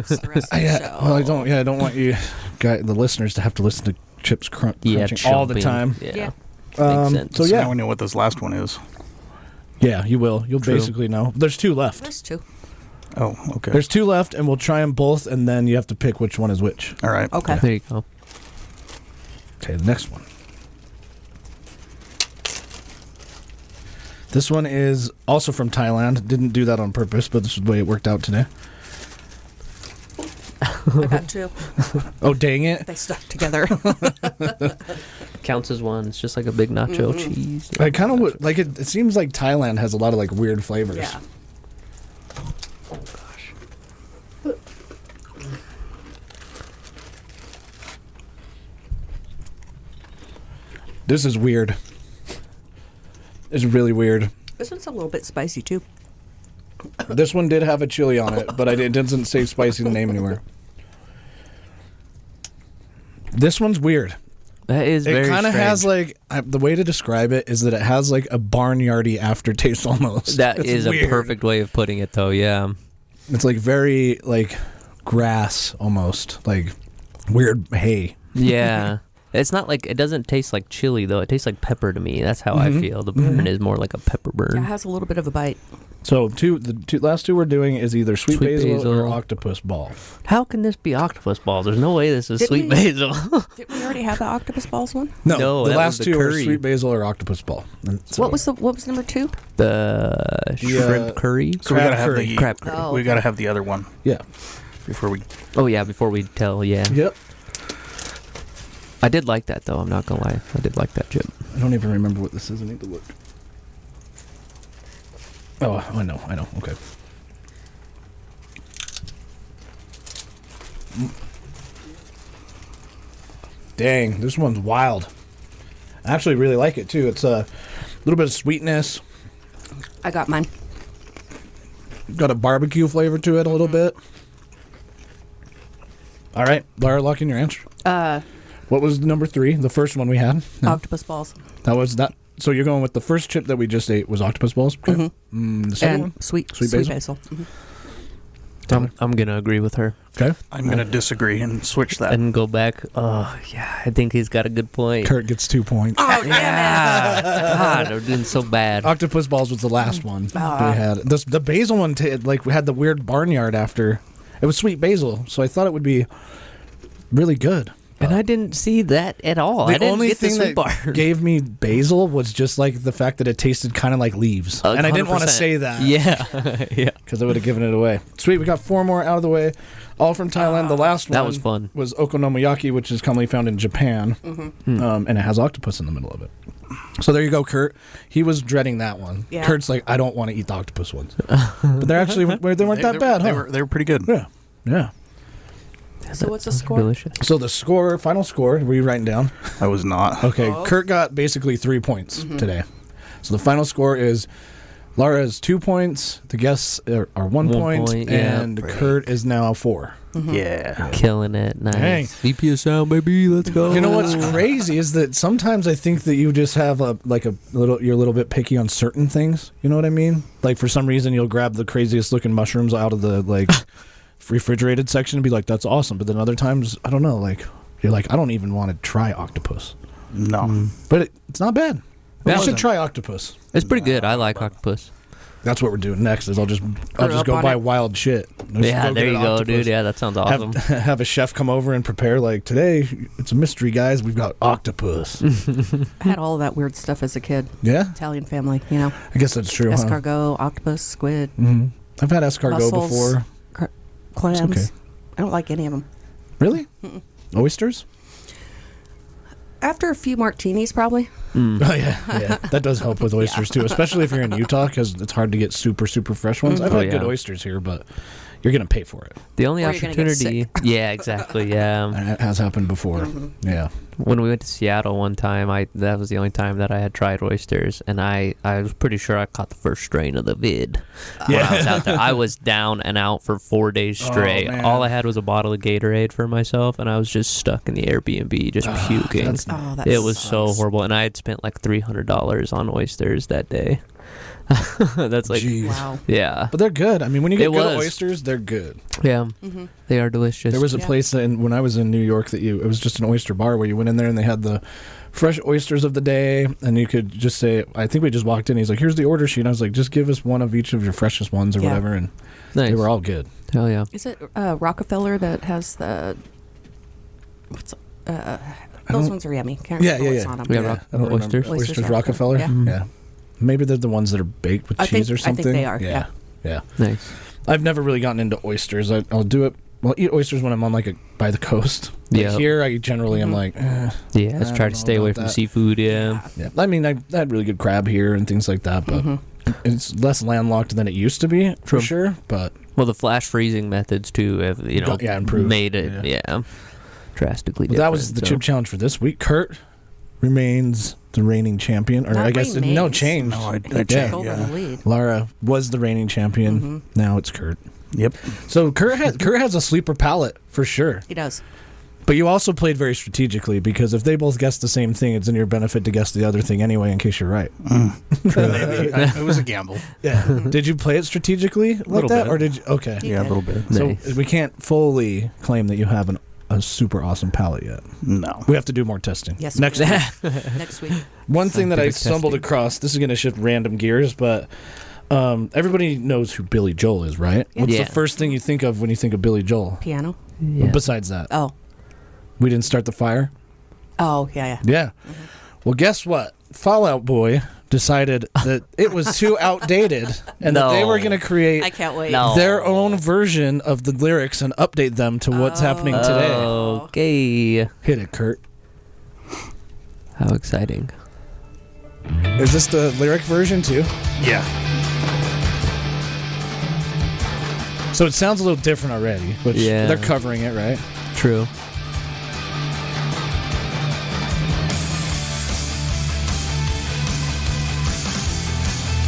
Well, I don't want you, the listeners, to have to listen to Chips crunching all the chomping. time. Yeah. Yeah. Makes sense. So, So yeah. now we know what this last one is. Yeah, you will. You'll True. basically know. There's 2 left. There's 2. Oh, okay. There's 2 left, and we'll try them both, and then you have to pick which one is which. All right. Okay. There you go. Okay, the next one. This one is also from Thailand. Didn't do that on purpose, but this is the way it worked out today. I got 2. Oh, dang it. They stuck together. Counts as one. It's just like a big nacho cheese. I kind of would like it. It seems like Thailand has a lot of like weird flavors. Yeah. This is weird. It's really weird. This one's a little bit spicy, too. This one did have a chili on it, but it doesn't say spicy in the name anywhere. This one's weird. That is very It kind of has strange. like the way to describe it is that it has like a barnyardy aftertaste almost. That It's is weird. a perfect way of putting it, though. Yeah. It's like very like grass almost, like weird hay. Yeah. It's not like, it doesn't taste like chili, though. It tastes like pepper to me. That's how I feel. The burn is more like a pepper burn. It has a little bit of a bite. So the last 2 we're doing is either sweet basil or octopus ball. How can this be octopus balls? There's no way this is Didn't sweet we- basil. Did we already have the octopus balls one? No, the that last was the 2 are curry. sweet basil or octopus ball. And so What was number 2? The shrimp curry? So we gotta have curry. the Crab curry. Oh, we okay. gotta have the other one Yeah. before we. Oh, yeah, before we tell, yeah. Yep. I did like that, though. I'm not going to lie. I did like that chip. I don't even remember what this is. I need to look. Oh, I know. Okay. Dang, this one's wild. I actually really like it too. It's a little bit of sweetness. I got mine. Got a barbecue flavor to it a little bit. All right, Laura, lock in your answer. What was number 3? The first one we had? No. Octopus balls. That was that. So you're going with the first chip that we just ate was octopus balls? Okay. The second And one? sweet basil. I'm gonna agree with her Okay. I'm going to disagree and switch that. and go back. Oh yeah, I think he's got a good point. Curt gets 2 points. Oh, Yeah, God, we're doing so bad. Octopus balls was the last one we had. The basil one, we had the weird barnyard after. It was sweet basil, so I thought it would be really good. And I didn't see that at all. I The didn't only get the thing sweet that bar. gave me basil was just like the fact that it tasted kind of like leaves. And I didn't want to 100%. say that. Yeah, yeah. Because I would have given it away. Sweet, we got 4 more out of the way. All from Thailand. The last one That was fun. was okonomiyaki, which is commonly found in Japan. And it has octopus in the middle of it. So there you go, Curt. He was dreading that one. Yeah. Curt's like, I don't want to eat the octopus ones. But they're actually, they weren't that bad, huh? They were pretty good. Yeah. Yeah. So what's the score? Delicious. So the score, final score, were you writing down? I was not. Okay, Curt got basically 3 points today. So the final score is Laura has 2 points, the guests are 1 point, yeah. and Curt is now 4. Yeah. Killing it. Nice. Dang. VP of sound, baby. Let's go. You know what's crazy is that sometimes I think that you just have you're a little bit picky on certain things. You know what I mean? Like for some reason you'll grab the craziest looking mushrooms out of the refrigerated section and be like, that's awesome. But then other times, I don't know, you're like, I don't even want to try octopus. No. But it's not bad. We That should was- try octopus. It's pretty good. I like octopus. That's what we're doing next. Is I'll just up go on buy it. wild shit. Just Yeah, go there get you an go, octopus. dude. Yeah, that sounds awesome. Have a chef come over and prepare. Like today, it's a mystery, guys. We've got octopus. I had all of that weird stuff as a kid. Yeah, Italian family, you know. I guess that's true. Huh? Escargot, octopus, squid, I've had escargot mussels, before. clams. okay. I don't like any of them. Really? Oysters? After a few martinis, probably. Oh yeah. That does help with oysters too, especially if you're in Utah because it's hard to get super fresh ones. I've had good oysters here, but you're gonna pay for it. The only Or you're gonna get opportunity. Yeah, exactly. Yeah. And it has happened before. Yeah. When we went to Seattle one time, that was the only time that I had tried oysters, and I was pretty sure I caught the first strain of the vid. When I was out there, I was down and out for 4 days straight. man. All I had was a bottle of Gatorade for myself, and I was just stuck in the Airbnb, just puking. That It was so sucks. horrible, and I had spent like $300 on oysters that day. That's like, Jeez. Wow. yeah, But they're good. I mean, when you get It good was. oysters, they're good. yeah, they are delicious. There was a Yeah. place when I was in New York it was just an oyster bar where you went in there and they had the fresh oysters of the day, and you could just say, I think we just walked in. He's like, here's the order sheet. And I was like, just give us one of each of your freshest ones or Yeah. whatever, and nice. they were all good. Hell yeah. Is it Rockefeller that has the... those ones are yummy. Can't Yeah, remember yeah, what's yeah. on them. Yeah. I don't remember. Oysters? Oysters, Oysters yeah. Rockefeller. Yeah. Yeah. Maybe they're the ones that are baked with I cheese think- or something. I think they are, Yeah. Yeah. Nice. I've never really gotten into oysters. I'll do it. Well, eat oysters when I'm on by the coast. But Yeah. here I generally am like, Yeah, let's I try don't to stay know away about from that. seafood. Yeah. yeah. I mean, I had really good crab here and things like that, but it's less landlocked than it used to be for True. sure. But Well, the flash freezing methods too have improved. made it drastically Well, different. that was the chip challenge for this week. Curt remains the reigning champion, or Not I guess no remains. change. No, I He changed. took over Yeah. the lead. Laura was the reigning champion. Now it's Curt. Yep. So Curt has a sleeper palette for sure. He does. But you also played very strategically because if they both guess the same thing, it's in your benefit to guess the other thing anyway, in case you're right. Maybe. It was a gamble. Yeah. Did you play it strategically like Little that, bit. or did you? Okay. He Yeah, a did. little bit. So Nice. we can't fully claim that you have a super awesome palette yet. No. We have to do more testing. Yes, Next we week. do. Next week. One thing that I Scientific stumbled testing. across, this is going to shift random gears, but everybody knows who Billy Joel is, right? What's Yeah. the first thing you think of when you think of Billy Joel? Piano. Yeah. Besides that, Oh. we didn't start the fire? Oh, yeah. Yeah. Well, guess what? Fallout Boy decided that it was too outdated and that they No. were going to create I can't wait. No. their own version of the lyrics and update them to what's happening today. Okay. Hit it, Curt. How exciting. Is this the lyric version too? Yeah. So it sounds a little different already, which Yeah. they're covering it, right? True.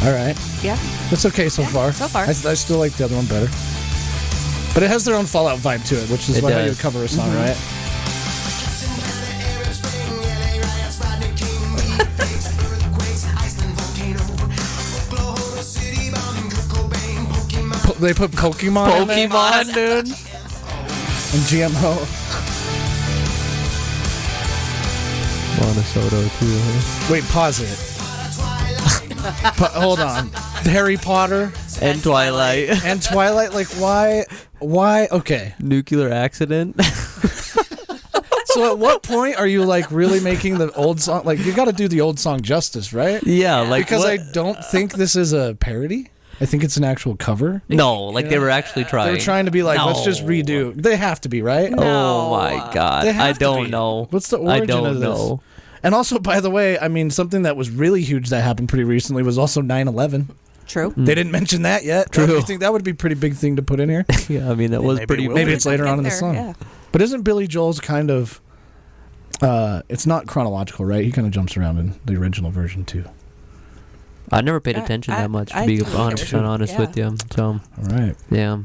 All right. Yeah. It's okay so far. so far. I still like the other one better. But it has their own Fallout vibe to it, which is It why you does. would cover a song, right? They put Pokemon in there? Pokemon, dude. And GMO. Monosoto, too. Wait, pause it. Hold on. Harry Potter And Twilight. and Twilight, like, why? Okay. Nuclear accident. So at what point are you, like, really making the old song? Like, you got to do the old song justice, right? Yeah, like Because what? I don't think this is a parody. I think it's an actual cover. No, like they were actually trying. They were trying to be like, let's just No. redo. They have to be, right? Oh my god. They have I to don't be. know. What's the origin I don't of this? know. And also, by the way, I mean, something that was really huge that happened pretty recently was also 9/11. True. They didn't mention that yet. True. I think that would be a pretty big thing to put in here. Yeah, I mean that was maybe pretty. it will. Maybe it's later on in the There, song. yeah. But isn't Billy Joel's kind of... it's not chronological, right? He kind of jumps around in the original version, too. I never paid Yeah, attention I- that much, to I be didn't 100% either. honest Yeah. with you. So, All right. yeah.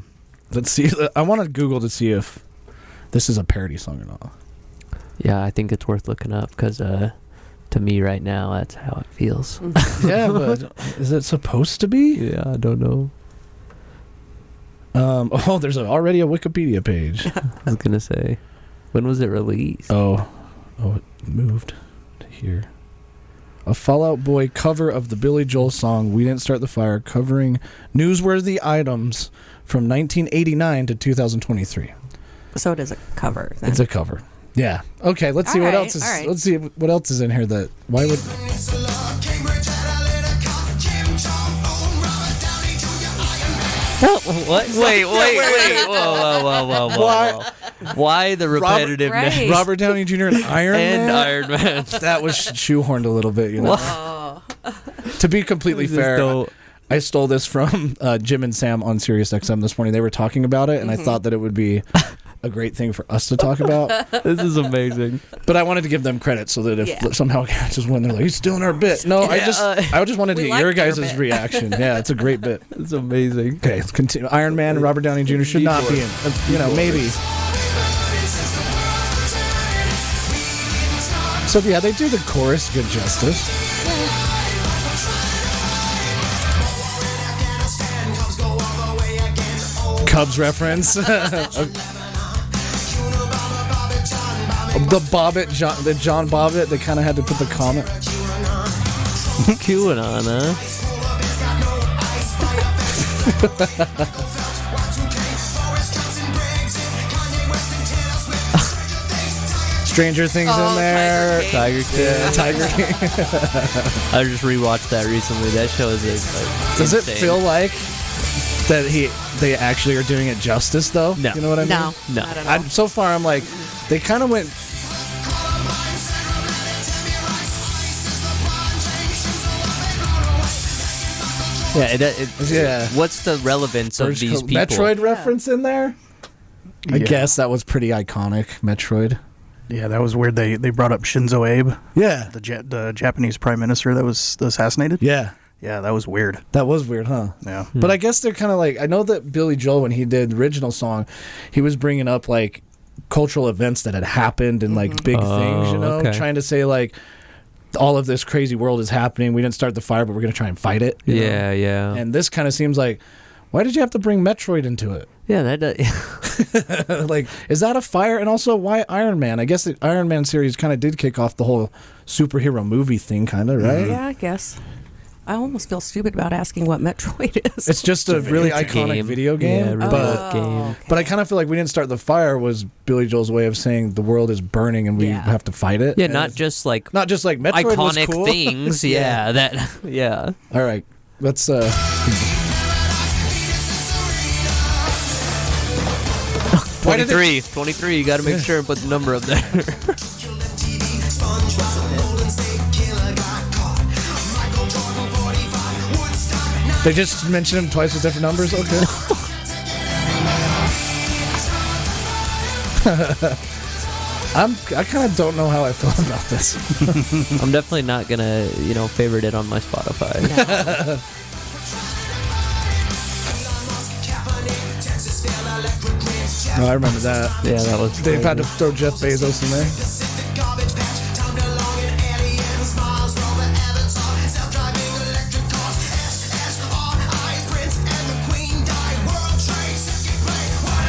Let's see. I want to Google to see if this is a parody song or not. Yeah, I think it's worth looking up because to me right now, that's how it feels. Yeah, but is it supposed to be? Yeah, I don't know. There's already a Wikipedia page. I was going to say, when was it released? Oh, it moved to here. A Fall Out Boy cover of the Billy Joel song "We Didn't Start the Fire," covering newsworthy items from 1989 to 2023. So it is a cover. Then. It's a cover. Yeah. Okay. Let's see what All else is. right, all right. Let's see what else is in here. That why would? What? Wait. Whoa. Why? Why the repetitiveness? Right. Robert Downey Jr. and Iron And Man. Iron Man. That was shoehorned a little bit, you know. Oh. To be completely Just fair, don't- I stole this from Jim and Sam on Sirius XM this morning. They were talking about it, and I thought that it would be a great thing for us to talk about. This is amazing. But I wanted to give them credit so that if Yeah. somehow it catches one, they're like, he's stealing our bit. No, I just wanted to We get like your your guys' bit. reaction. Yeah, it's a great bit. It's amazing. Okay, let's continue. Iron Man and Robert Downey Jr. should not be in. Maybe. So yeah, they do the chorus good justice. Cubs reference. The Bobbitt, the John Bobbitt, they kind of had to put the comment. QAnon, huh? Stranger Things in there. Tiger King. Yeah, Tiger King. I just rewatched that recently. That show is Does it insane. feel like that they actually are doing it justice though? No. You know what I mean? No. No. Not at all. So far, I'm like, they kind of went. Yeah. What's the relevance of these people? Metroid reference in there? I Yeah. guess that was pretty iconic. Metroid. Yeah, that was weird. They brought up Shinzo Abe, Yeah. the Japanese prime minister that was assassinated. Yeah. Yeah, that was weird. That was weird, huh? Yeah. But I guess they're kind of like, I know that Billy Joel, when he did the original song, he was bringing up like cultural events that had happened and like big things, you know, okay. trying to say like all of this crazy world is happening. We didn't start the fire, but we're going to try and fight it. you know? Yeah, yeah. And this kind of seems like, why did you have to bring Metroid into it? Yeah, that does. Like, is that a fire? And also, why Iron Man? I guess the Iron Man series kind of did kick off the whole superhero movie thing, kind of, right? Yeah, I guess. I almost feel stupid about asking what Metroid is. It's just a really It's a iconic game. video game, Yeah, really but good game. okay. but I kind of feel like We Didn't Start the Fire was Billy Joel's way of saying the world is burning and we Yeah. have to fight it. Yeah, And not just like not just like Metroid was iconic cool. things. Yeah, that. Yeah. All right, let's. 23. You got to make sure and put the number up there. They just mentioned him twice with different numbers. Okay. I kind of don't know how I feel about this. I'm definitely not gonna, favorite it on my Spotify. Oh, I remember that. Yeah, that was. They crazy. had to throw Jeff Bezos in there.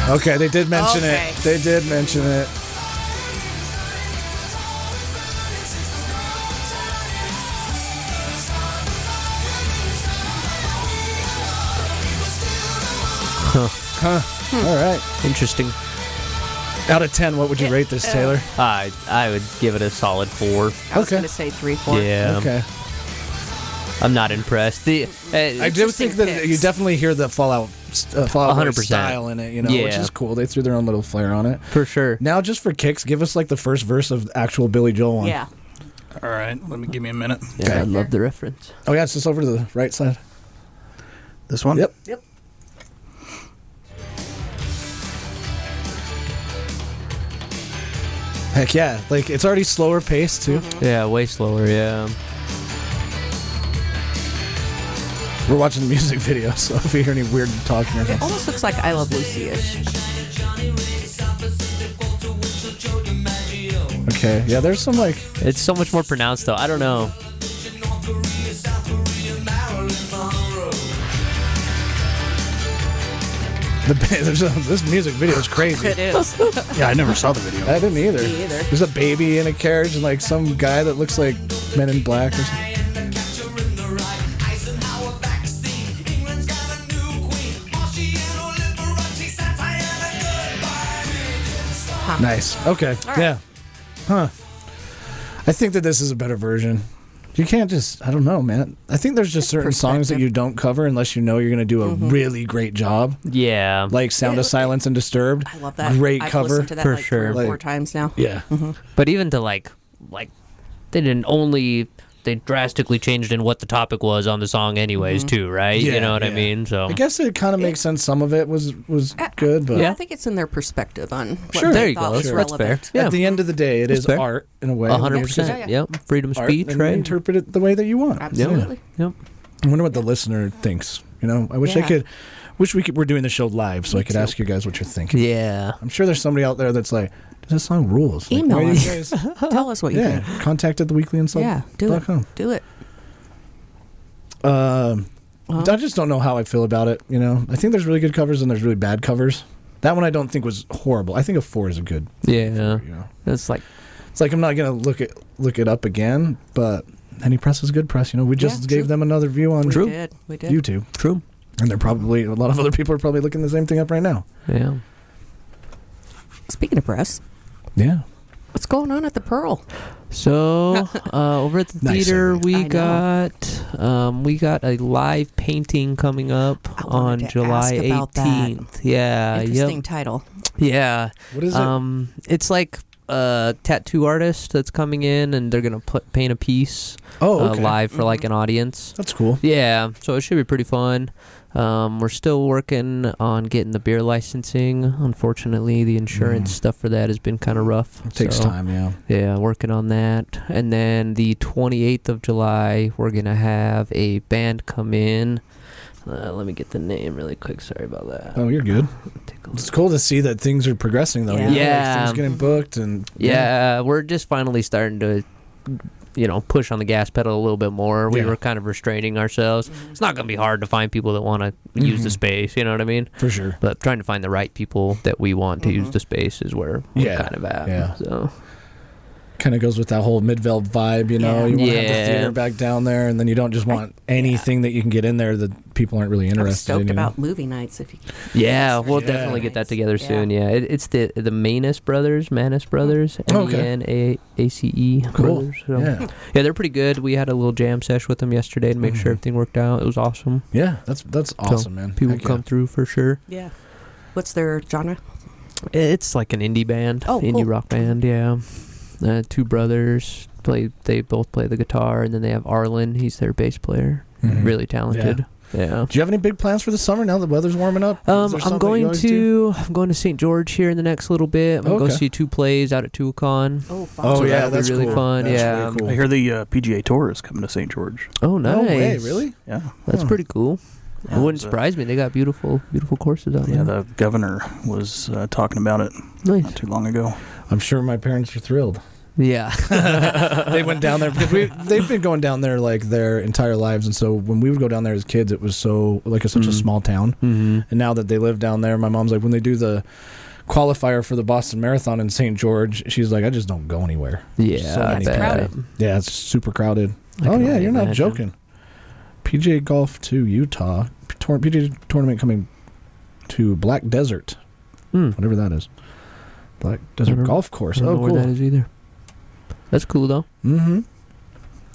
Okay, they did mention it. They did mention it. Huh. All right. Interesting. Out of 10, what would you rate this, Taylor? I would give it a solid 4. I was Okay. going to say 3, 4. Yeah. Okay. I'm not impressed. I do think that picks. you definitely hear the Fallout 100%. style in it, you know, which Yeah. is cool. They threw their own little flair on it. For sure. Now, just for kicks, give us like the first verse of actual Billy Joel one. Yeah. All right, give me a minute. Yeah, Okay. I love the reference. Oh, yeah, it's just over to the right side. This one? Yep. Yep. Heck yeah. Like, it's already slower paced, too. Yeah, way slower. Yeah. We're watching the music video, so if you hear any weird talking or It something. almost looks like I Love Lucy-ish. Okay, yeah, there's some like. It's so much more pronounced though. I don't know. This music video is crazy. It is. Yeah, I never saw the video. I didn't either. Me either. There's a baby in a carriage and like some guy that looks like Men in Black or something. Nice. Okay. right. Yeah. Huh. I think that this is a better version. You can't just, I don't know, man. I think there's just certain songs that perspective. you don't cover unless you know you're going to do a really great job. Yeah. Like Sound of Silence and Disturbed. I love that. Great I've cover. listened to that For like sure. 3 or 4 Like- times now. Yeah. But even to like they didn't only they drastically changed in what the topic was on the song anyways too, right? Yeah, You know what I yeah. mean? So I guess it kind of makes sense. Some of it was good, but I think it's in their perspective on what Sure. they there you thought go. was That's relevant. fair. Yeah. at the end of the day, it is fair. art in a way. 100%. Yeah. Yep. Freedom of Art, speech, and right? interpret it the way that you want. Absolutely. Yep. I wonder what the listener thinks. You know, I wish I Yeah. could. Wish we're doing the show live so I could ask you guys what you're thinking. Yeah. I'm sure there's somebody out there that's like, this song rules. Like, Email why do you us. guys? Tell us what you Yeah, think. contact at theweeklyInsult.com. Yeah, do it. Do it. I just don't know how I feel about it. You know, I think there's really good covers and there's really bad covers. That one I don't think was horrible. I think a 4 is a good. Yeah. You know, It's like it's like I'm not gonna look it up again, but any press is good press. You know, we just gave them another view on We did. YouTube, true. and they're probably a lot of other people are probably looking the same thing up right now. Yeah. Speaking of press, Yeah. what's going on at the Pearl? So over at the Nice theater, segue. we got a live painting coming up I on wanted to July ask about that. 18th. Yeah. Interesting title. Yeah. What is it? It's like a tattoo artist that's coming in, and they're gonna paint a piece Okay. live for like an audience. That's cool. Yeah, so it should be pretty fun. We're still working on getting the beer licensing. Unfortunately, the insurance stuff for that has been kind of rough. It takes so, time, yeah. Yeah, working on that. And then the 28th of July, we're going to have a band come in. Let me get the name really quick. Sorry about that. Oh, you're good. Take a look. It's cool to see that things are progressing, though. Yeah. You know, like Yeah. things getting booked and Yeah, we're just finally starting to, push on the gas pedal a little bit more. We Yeah. were kind of restraining ourselves. It's not going to be hard to find people that want to use the space, you know what I mean? for sure. But trying to find the right people that we want to use the space is where we're Yeah, kind of at. yeah. So Kind of goes with that whole Midvale vibe, you know. Yeah. You want to have Yeah. the theater back down there, and then you don't just want anything that you can get in there that people aren't really I'm interested stoked in. You know? about movie nights. If you yeah, we'll Yeah. definitely get that together Yeah. soon. Yeah, it's the Manus brothers, Manus brothers, Okay. MENAACE Cool. brothers. So. Yeah, Yeah, they're pretty good. We had a little jam sesh with them yesterday to make sure everything worked out. It was awesome. yeah, that's awesome, man. People Heck yeah. come through for sure. Yeah. What's their genre? It's like an indie band, Oh, indie cool. rock band. Yeah, 2 brothers play. They both play the guitar, and then they have Arlen. He's their bass player. Mhm. Really talented. Yeah. Do you have any big plans for the summer now that the weather's warming up? Is there I'm something going you always do? to St. George here in the next little bit. I'm gonna go Okay. see 2 plays out at Tuacahn. Oh, fun. Oh So yeah, that'll be that's really cool. fun, That's yeah. really cool. I hear the PGA Tour is coming to St. George. Oh, nice. No way, really? Yeah. That's Huh. pretty cool. It wouldn't surprise me. They got beautiful courses out there. Yeah, the governor was talking about it Nice. not too long ago. I'm sure my parents are thrilled. Yeah. They went down there because they've been going down there like their entire lives, and so when we would go down there as kids, it was so like such a small town. Mm-hmm. And now that they live down there, my mom's like, when they do the qualifier for the Boston Marathon in St. George, she's like, I just don't go anywhere. Yeah, So I many bet. crowded. Yeah, it's super crowded. I Oh can yeah, only you're not imagine. joking. PGA Golf to Utah. PGA tournament coming to Black Desert, whatever that is. Black Desert don't- Golf Course. I don't Oh, know cool. where that is either. That's cool though. Mm-hmm.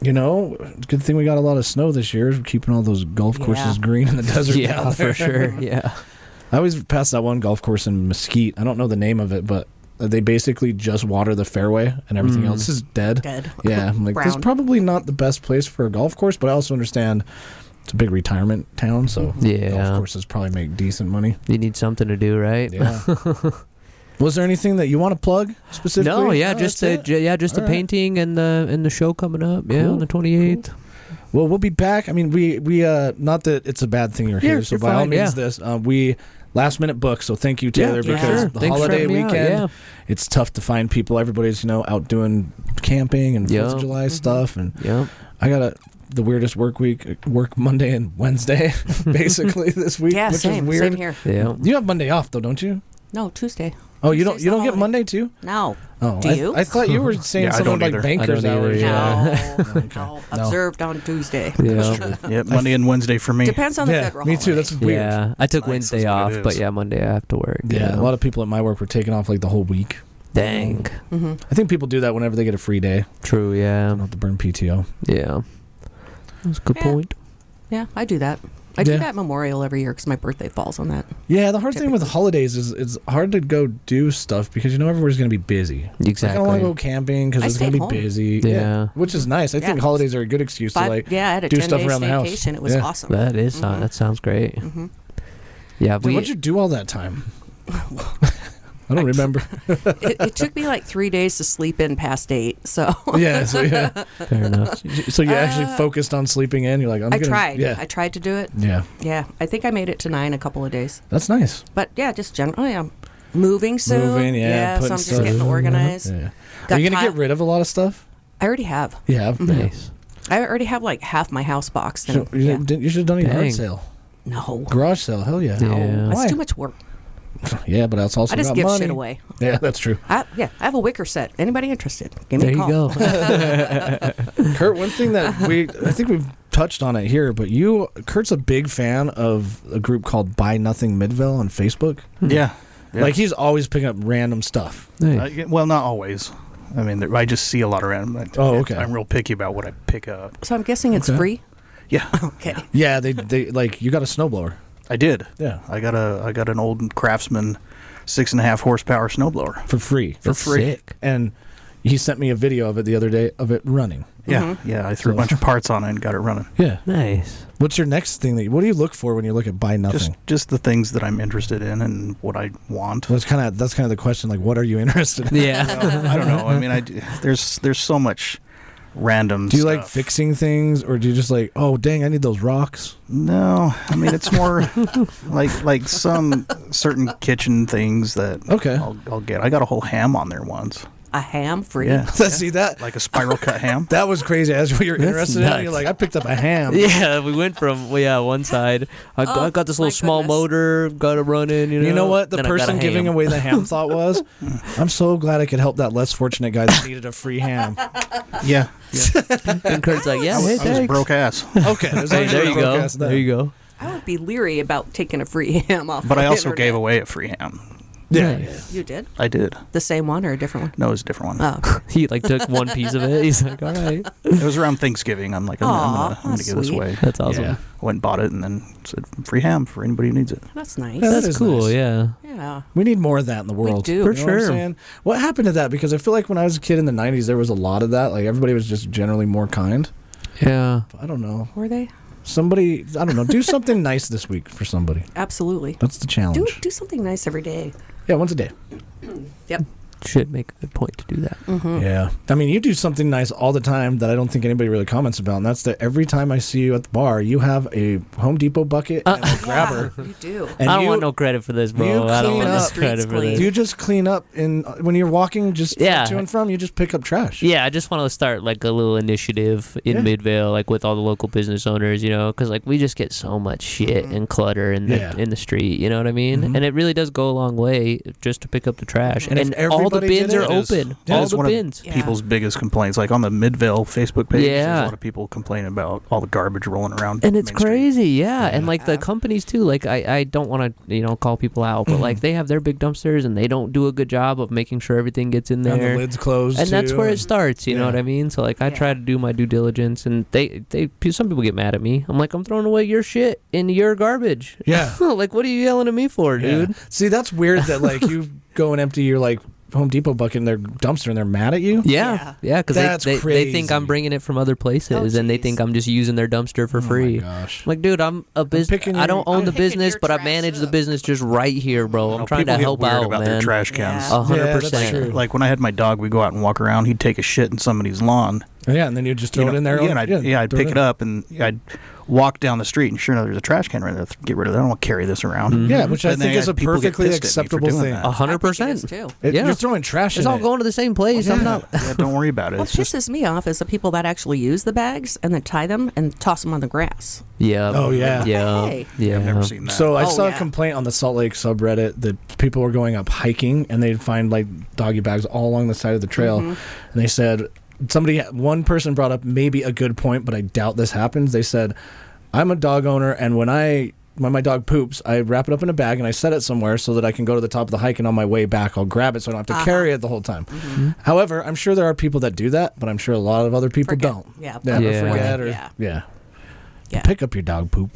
You know, good thing we got a lot of snow this year, keeping all those golf courses Yeah. green in the desert. Yeah, down there. for sure. Yeah. I always pass that one golf course in Mesquite. I don't know the name of it, but they basically just water the fairway and everything else is dead. Dead. Yeah, I'm like, this is Brown. probably not the best place for a golf course, but I also understand it's a big retirement town, so Yeah. golf courses probably make decent money. You need something to do, right? Yeah. Was there anything that you want to plug specifically? No, yeah, Oh, just that's the it? just the All right. painting and the show coming up. Yeah, Cool. on the 28th. Well, we'll be back. I mean, we not that it's a bad thing you're here, so you're by all fine, means, yeah. this we last minute book. So thank you, Taylor, Yeah, because sure. the Thanks for holiday having me out, weekend, yeah. it's tough to find people. Everybody's out doing camping and 4th of Yeah. July stuff, and Yeah. I got the weirdest work Monday and Wednesday, basically this week, Yeah, which same. is weird. Same here. Yeah. You have Monday off though, don't you? No, Tuesday. Oh, you Tuesday's don't the get holiday. Monday too? No. Oh, Do you? I thought you were saying Yeah, I something don't like either. banker's I don't either, hours. yeah. No. Observed on Tuesday. Yeah. Yep, Monday and Wednesday for me. Depends on the Yeah, federal me too. holiday. That's weird. Yeah. I took Nice, Wednesday that's what off, it but is. yeah, Monday I have to work. Yeah, a lot of people at my work were taking off like the whole week. Dang. Mm-hmm. I think people do that whenever they get a free day. True, yeah. Don't have to burn PTO. Yeah. That's a good Yeah. point. Yeah, I do that. I do Yeah. that Memorial every year because my birthday falls on that. Yeah, the hard thing with holidays is it's hard to go do stuff because everywhere's going to be busy. Exactly. I don't want to go camping because I it's going to be stayed home. busy. Yeah. Which is nice. I think Yeah. holidays are a good excuse to I had a do 10 stuff day around the house. staycation. It was Yeah. awesome. That is that sounds great. Mm-hmm. Yeah, Dude, what'd you do all that time? I don't remember. It took me like 3 days to sleep in past 8. So yeah. fair enough. So you actually focused on sleeping in. You're like, I tried. Yeah. I tried to do it. Yeah. Yeah, I think I made it to 9 a couple of days. That's nice. But yeah, just generally, I'm moving soon. Moving, yeah, so putting I'm just stuff- getting organized. Yeah. Got Are you going to tile- get rid of a lot of stuff? I already have. You have? Nice. I already have like half my house boxed. So And, yeah. you should have done a yard Dang. sale. No. Garage sale. Hell yeah. Yeah. That's Why? too much work. Yeah, but that's also I just got give money. shit away. Yeah, that's true. I have a wicker set. Anybody interested? Give me There a call. you go. Kurt, one thing that I think we've touched on it here, but Kurt's a big fan of a group called Buy Nothing Midville on Facebook. Yeah. Like he's always picking up random stuff. Nice. Well, not always. I mean, I just see a lot of random. Oh, okay. I'm real picky about what I pick up. So I'm guessing it's Okay. free. Yeah, Okay. Yeah, they like you got a snowblower. I did. Yeah, I got an old Craftsman 6.5 horsepower snowblower. for free. That's sick. And he sent me a video of it the other day of it running. Yeah, yeah. I threw a bunch of parts on it and got it running. Yeah. Nice. What's your next thing what do you look for when you look at Buy Nothing? Just the things that I'm interested in and what I want. That's kind of the question. Like, what are you interested in? Yeah. I don't know. I mean, there's so much random. Do you stuff. like fixing things, or do you just like, oh dang, I need those rocks? No, I mean it's more like some certain kitchen things that Okay. I'll get. I got a whole ham on there once. A ham free. Yeah, See that? like a spiral cut ham. That was crazy. As what you're That's interested in, nuts. you're like, I picked up a ham. Yeah, we went from one side. I got this my little small goodness. motor, got it running. You know what? The Then I got a person giving ham. away the ham thought was, I'm so glad I could help that less fortunate guy that needed a free ham. Yeah, And Kurt's like, yeah, I hey, was thanks. broke ass. Okay, there's Hey, actually there a you go. broadcast There you go. I would be leery about taking a free ham off. But I the also internet. gave away a free ham. Yeah. Nice. You did I did. the same one or a different one? No, it was a different one. Oh, He took one piece of it. He's like, all right, It was around Thanksgiving. I'm like, I'm Aw, gonna that's give this sweet. away. that's awesome. Yeah. Went and bought it and then said free ham for anybody who needs it. that's nice. Yeah, that That's is cool. nice. Yeah. Yeah. We need more of that in the world. do. You For know what I'm sure. saying? What happened to that? Because I feel like when I was a kid in the 90s, there was a lot of that. Like, everybody was just generally more kind. Yeah. I don't know. Were they? Somebody, I don't know, do something nice this week for somebody. Absolutely. That's the challenge. Do something nice every day. Yeah, once a day. Yep. should make a good point to do that. Yeah. I mean, you do something nice all the time that I don't think anybody really comments about, and that's that every time I see you at the bar, you have a Home Depot bucket and a grabber. You do. And I don't want no credit for this, bro. I don't clean want up. no credit for this. You just clean up when you're walking just Yeah. to and from, you just pick up trash. Yeah, I just want to start like a little initiative in Midvale, like with all the local business owners, you know, because like we just get so much shit and clutter in the street, you know what I mean? And it really does go a long way just to pick up the trash. And if all the everybody bins did are it, open. Yeah, All it's the one bins. of people's biggest complaints. Like on the Midvale Facebook page, Yeah. there's a lot of people complaining about all the garbage rolling around. And it's Main Street. crazy, yeah. And like the companies too, like I don't want to, call people out, but like they have their big dumpsters and they don't do a good job of making sure everything gets in there. And the lid's closed. And that's too, where it starts, you know what I mean? So like I try to do my due diligence, and some people get mad at me. I'm like, I'm throwing away your shit in your garbage. Yeah. Like, what are you yelling at me for, dude? See, that's weird that like you go and empty your like Home Depot bucket in their dumpster and they're mad at you. Yeah, because That's they think crazy. I'm bringing it from other places, and they think I'm just using their dumpster for free. Oh my gosh. Like, dude, I'm a business. picking I don't your- own the I'm picking business, your but I trash manage the up. business just right here, bro. I'm trying to People get help weird out, about man. their trash cans. Yeah. 100%. Like when I had my dog, we go out and walk around. He'd take a shit in somebody's lawn. Yeah, and then you just throw it in there. Yeah, and I'd throw pick it up and I'd walk down the street, and sure enough, there's a trash can right there. Get rid of that. I don't want to carry this around. Yeah, which I And then think is a people get perfectly pissed at me for acceptable doing thing. that. 100%. Too. Yeah. You're throwing trash It's in all it. going to the same place. I'm not. Yeah, don't worry about it. What It's just pisses me off is the people that actually use the bags and then tie them and toss them on the grass. Yeah. Oh, yeah. Yeah. Hey. Yeah. I've never seen that. So I Oh, saw a yeah. complaint on the Salt Lake subreddit that people were going up hiking and they'd find like doggy bags all along the side of the trail, and they said one person brought up maybe a good point, but I doubt this happens. They said, I'm a dog owner, and when my dog poops, I wrap it up in a bag and I set it somewhere so that I can go to the top of the hike, and on my way back I'll grab it so I don't have to carry it the whole time. However, I'm sure there are people that do that, but I'm sure a lot of other people Forget. don't. Yeah. Never Yeah. forget or Yeah. pick up your dog poop.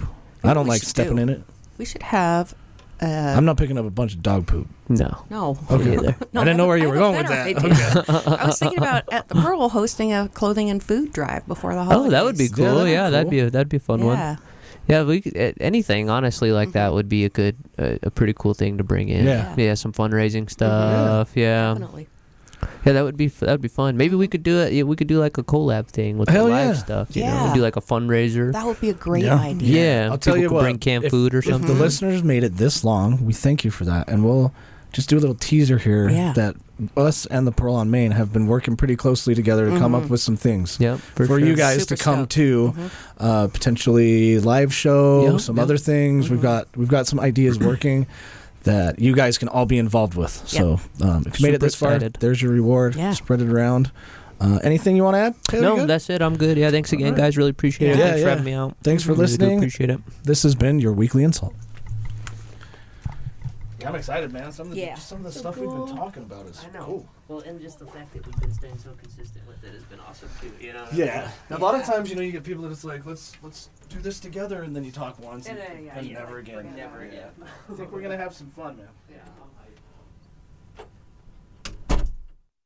I don't we like should stepping do? in it. We should have. I'm not picking up a bunch of dog poop. No. No. Okay. Either. No, I didn't know where have you a- were I going have with a that. better idea. I was thinking about at the Pearl hosting a clothing and food drive before the holidays. Oh, that would be cool. Yeah, that'd be Yeah, cool. that'd be a fun one. Yeah. Yeah, we could, anything honestly like that would be a pretty cool thing to bring in. Yeah. Some fundraising stuff. Yeah. Definitely. Yeah, that'd be fun. Maybe we could do it. Yeah, we could do like a collab thing with Hell the live yeah. stuff. You know, Yeah. we'd do like a fundraiser. That would be a great Yeah. idea. Yeah, I'll tell people you could what. bring canned if, food or if something. the listeners made it this long, we thank you for that, and we'll just do a little teaser here Yeah. that us and the Pearl on Main have been working pretty closely together to come up with some things. Yep, For sure. you guys Super to come stoked. to, potentially live show, Yep, some yep. other things. We've got some ideas working that you guys can all be involved with. So if you made it Super this far, excited. there's your reward. Yeah. Spread it around. Anything you want to add? Taylor, you No, good? that's it. I'm good. Yeah, thanks again, guys. Really appreciate it. Yeah, Thanks for yeah. having me out. Thanks for Really do listening. appreciate it. This has been your weekly insult. Yeah, I'm excited, man. Some of the, Yeah. just some of the stuff we've been talking about is cool. Well, and just the fact that we've been staying so consistent with it has been awesome too. You know. Yeah. A lot of times, you get people that it's like, let's do this together, and then you talk once and, yeah, and yeah, never again. Never again. I think we're gonna have some fun, man. Yeah.